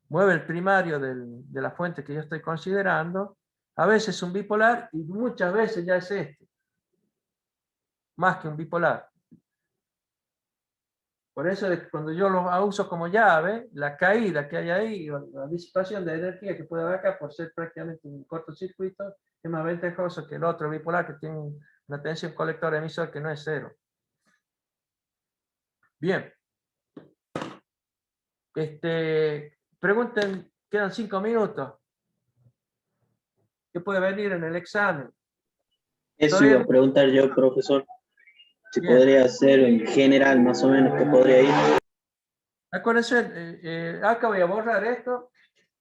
mueve el primario de la fuente que yo estoy considerando, a veces es un bipolar y muchas veces ya es este, más que un bipolar. Por eso cuando yo lo uso como llave, la caída que hay ahí, la disipación de energía que puede haber acá por ser prácticamente un cortocircuito, es más ventajoso que el otro bipolar que tiene una tensión colector-emisor que no es cero. Bien. Pregunten, quedan 5 minutos. ¿Qué puede venir en el examen? Eso ¿Todavía iba no? a preguntar yo, profesor. Si Bien. podría ser en general, más o menos, que podría ir. Acuérdense, acá voy a borrar esto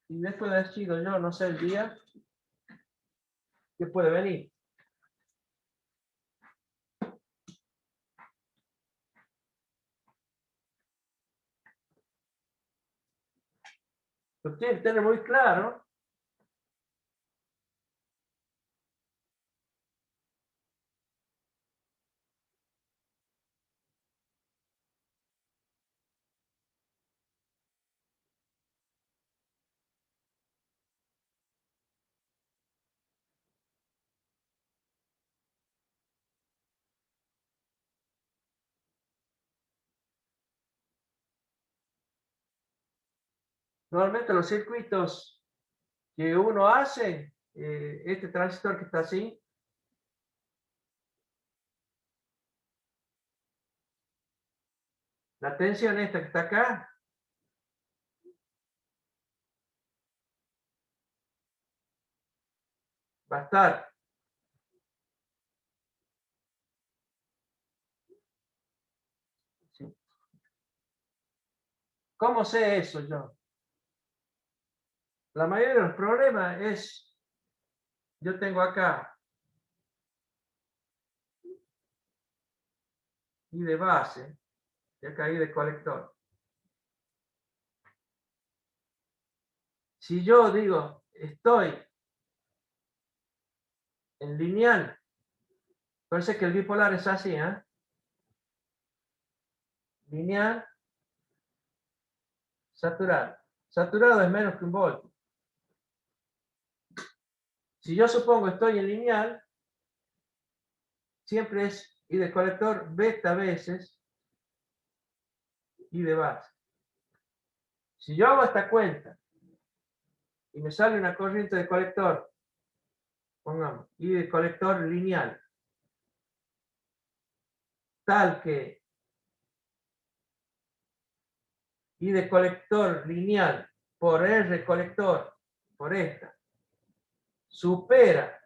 y después decido yo, no sé el día, que puede venir. Lo tienen que tener muy claro. Normalmente los circuitos que uno hace, este transistor que está así, la tensión esta que está acá, va a estar ¿sí? ¿Cómo sé eso yo? La mayoría de los problemas es, yo tengo acá I de base y acá I de colector. Si yo digo, estoy en lineal, parece que el bipolar es así, ¿eh? Lineal, saturado. Saturado es menos que un voltio. Si yo supongo estoy en lineal, siempre es I de colector beta veces I de base. Si yo hago esta cuenta y me sale una corriente de colector, pongamos, y de colector lineal, tal que y de colector lineal por R colector, por esta, supera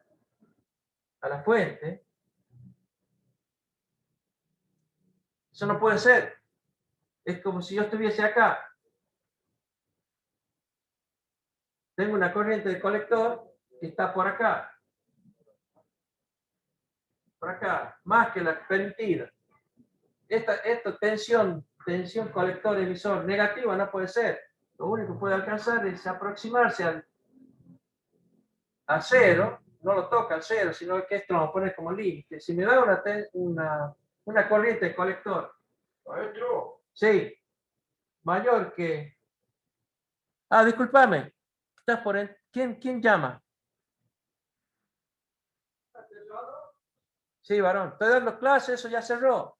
a la fuente, eso no puede ser. Es como si yo estuviese acá. Tengo una corriente de colector que está por acá, más que la permitida. Esta tensión colector emisor negativa no puede ser. Lo único que puede alcanzar es aproximarse a cero, no lo toca al cero, sino que esto lo vamos a poner como límite. Si me da una corriente de colector, sí, mayor que... Ah, discúlpame, estás por el... ¿Quién llama? Sí, varón, estoy dando clase, eso ya cerró.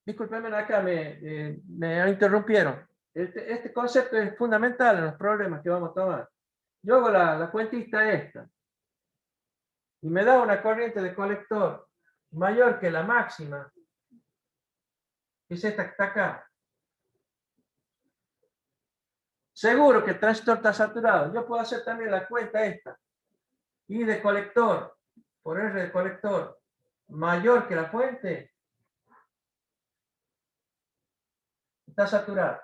Discúlpeme, acá me interrumpieron. Este concepto es fundamental en los problemas que vamos a tomar. Yo hago la cuentista esta y me da una corriente de colector mayor que la máxima, que es esta que está acá. Seguro que el transistor está saturado. Yo puedo hacer también la cuenta esta. I de colector por R de colector mayor que la fuente, está saturado.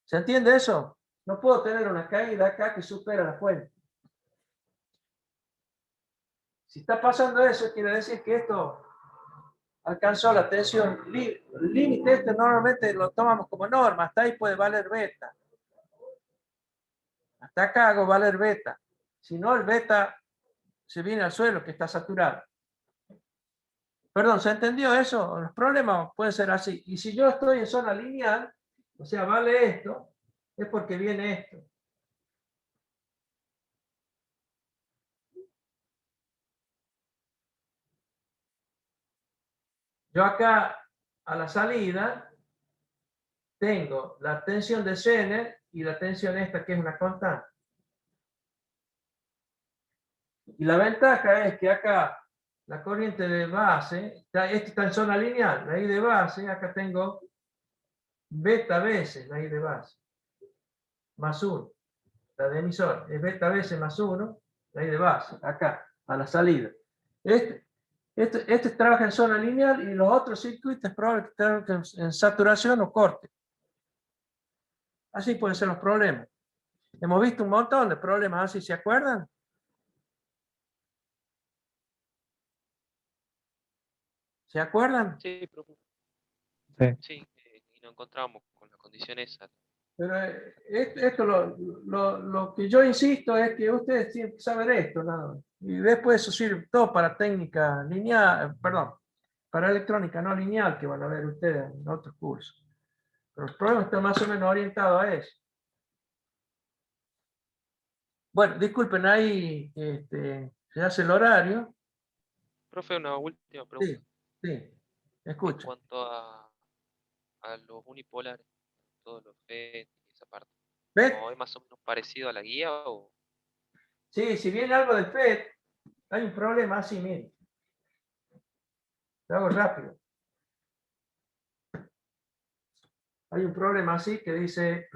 ¿Se entiende eso? No puedo tener una caída acá que supera la fuente. Si está pasando eso, quiere decir que esto alcanzó la tensión límite. Este normalmente lo tomamos como norma. Hasta ahí puede valer beta. Hasta acá hago valer beta. Si no, el beta se viene al suelo, que está saturado. Perdón, ¿se entendió eso? Los problemas pueden ser así. Y si yo estoy en zona lineal, o sea, vale esto, es porque viene esto. Yo acá, a la salida, tengo la tensión de Zener y la tensión esta, que es una constante. Y la ventaja es que acá la corriente de base, esta está en zona lineal, la I de base, acá tengo beta veces la I de base, más 1. La de emisor es beta veces más 1, la I de base, acá, a la salida. Este trabaja en zona lineal y los otros circuitos es probable que trabajen en saturación o corte. Así pueden ser los problemas. Hemos visto un montón de problemas así, ¿se acuerdan? ¿Se acuerdan? Sí, profe. Sí. Sí, y nos encontramos con la condición esa. Pero esto lo que yo insisto es que ustedes tienen que saber esto, ¿no? Y después eso sirve todo para técnica lineal, perdón, para electrónica no lineal que van a ver ustedes en otros cursos. Pero los problemas están más o menos orientados a eso. Bueno, disculpen, ahí se hace el horario. Profe, una última pregunta. Sí, sí, En escucha. cuanto a los unipolares, todos los FET y esa parte. ¿Ves? ¿O es más o menos parecido a la guía o...? Sí, si viene algo del FED, hay un problema así, miren. Lo hago rápido. Hay un problema así que dice...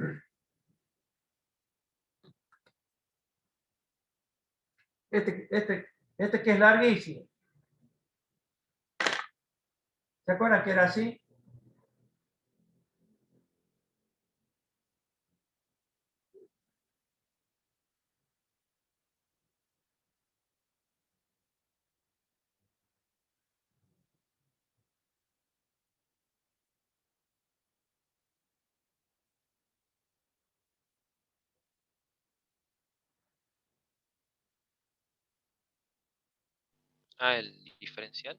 Este que es larguísimo. ¿Se acuerdan que era así? Ah, el diferencial.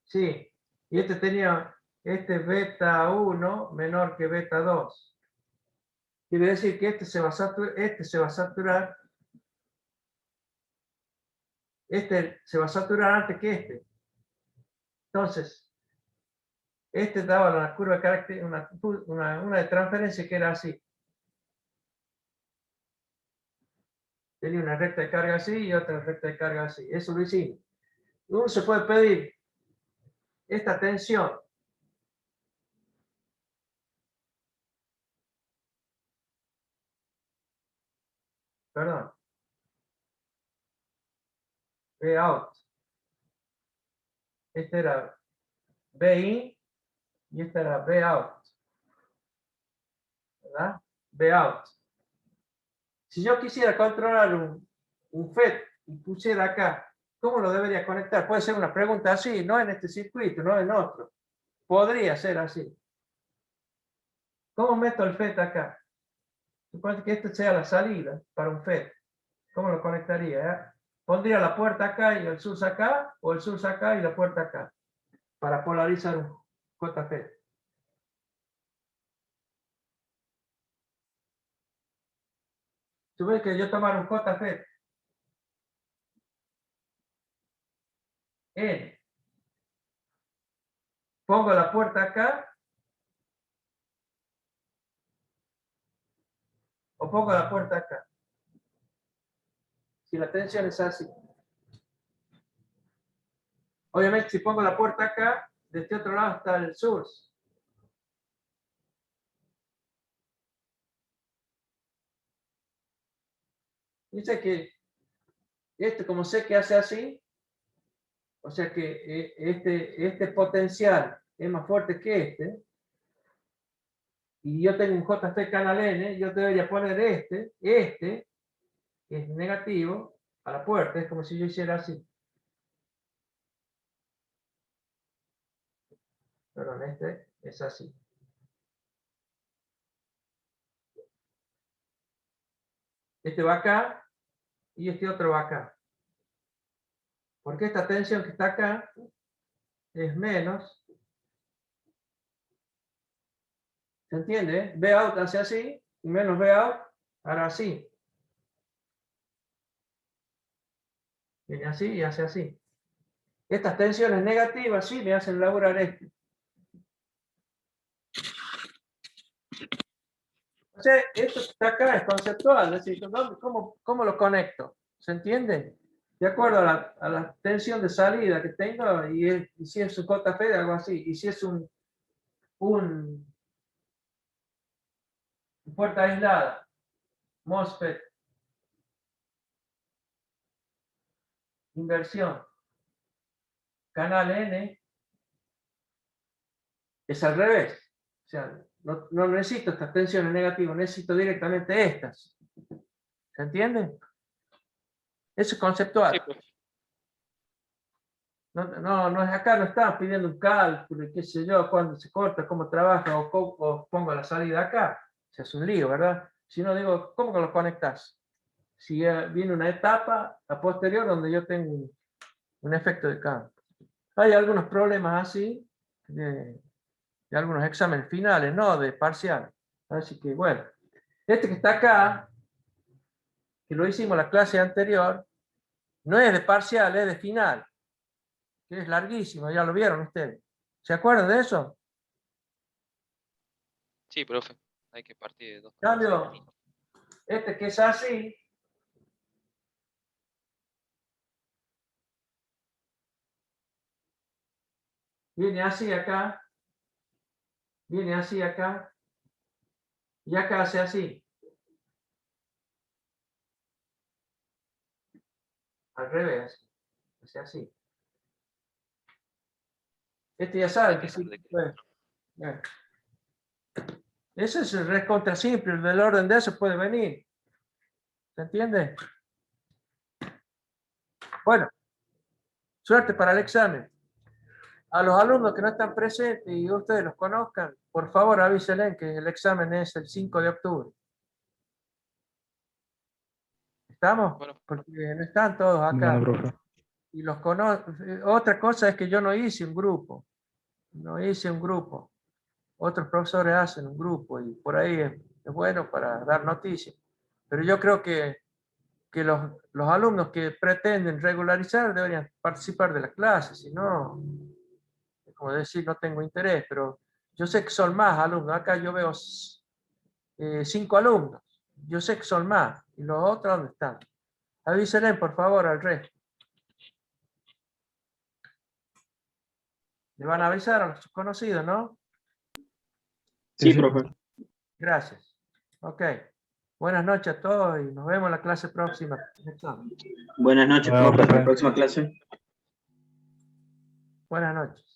Sí. Y este tenía, beta 1 menor que beta 2. Quiere decir que este se va a saturar, este se va a saturar antes que este. Entonces, Este daba una curva de carácter, una de transferencia que era así. Tenía una recta de carga así y otra recta de carga así. Eso lo hicimos. Uno se puede pedir esta tensión. Perdón. B out. Este era B in y esta era B out. ¿Verdad? B out. Si yo quisiera controlar un FET y pusiera acá, ¿cómo lo debería conectar? Puede ser una pregunta así, no en este circuito, no en otro. Podría ser así. ¿Cómo meto el FET acá? Supone que esta sea la salida para un FET. ¿Cómo lo conectaría? Pondría la puerta acá y el source acá, o el source acá y la puerta acá, para polarizar un JFET. Supone que yo tomara un JFET N. Pongo la puerta acá, o pongo la puerta acá. Si la tensión es así. Obviamente, si pongo la puerta acá, de este otro lado está el source. Dice que esto, como sé que hace así, o sea que este potencial es más fuerte que este, y yo tengo un JFET canal N, yo debería poner este, que es negativo, a la puerta. Es como si yo hiciera así. Perdón, este es así. Este va acá y este otro va acá. Porque esta tensión que está acá es menos. ¿Se entiende? V out hace así y menos V out hará así. Viene así y hace así. Estas tensiones negativas sí me hacen laburar esto. O sea, esto que está acá es conceptual, es decir, ¿cómo lo conecto? ¿Se entiende? De acuerdo a la tensión de salida que tengo, y si es un JFET, algo así, y si es un puerta aislada, MOSFET, inversión, canal N, es al revés. O sea, no necesito estas tensiones negativas, necesito directamente estas. ¿Se entiende? Eso es conceptual. Sí, profe. No es acá, no estamos pidiendo un cálculo y qué sé yo, cuándo se corta, cómo trabaja o pongo la salida acá. O sea, es un lío, ¿verdad? Si no digo, ¿cómo que lo conectas? Si viene una etapa a posterior donde yo tengo un efecto de campo. Hay algunos problemas así de algunos exámenes finales, no de parciales. Así que bueno, este que está acá, que lo hicimos la clase anterior, no es de parcial, es de final, que es larguísimo, ya lo vieron ustedes. ¿Se acuerdan de eso? Sí, profe. Hay que partir de dos En cambio, este que es así, viene así acá, viene así acá, y acá hace así. Al revés, hace así. Este ya saben que sí. Bueno, eso es el recontra simple, del orden de eso puede venir. ¿Se entiende? Bueno, suerte para el examen. A los alumnos que no están presentes y ustedes los conozcan, por favor avísenles que el examen es el 5 de octubre. ¿Estamos? Bueno, Porque no están todos acá. Bueno, profe. Y los conozco. Otra cosa es que yo no hice un grupo. No hice un grupo. Otros profesores hacen un grupo y por ahí es bueno para dar noticias. Pero yo creo que los alumnos que pretenden regularizar deberían participar de la clase, si no, como decir, no tengo interés, pero yo sé que son más alumnos. Acá yo veo 5 alumnos. Yo sé que son más. ¿Y los otros dónde están? Avísenle, por favor, al resto. Le van a avisar a los conocidos, ¿no? Sí, profe. Gracias. Ok. Buenas noches a todos y nos vemos en la clase próxima. Buenas noches, Bueno, profe. Hasta la profe. próxima clase. Buenas noches.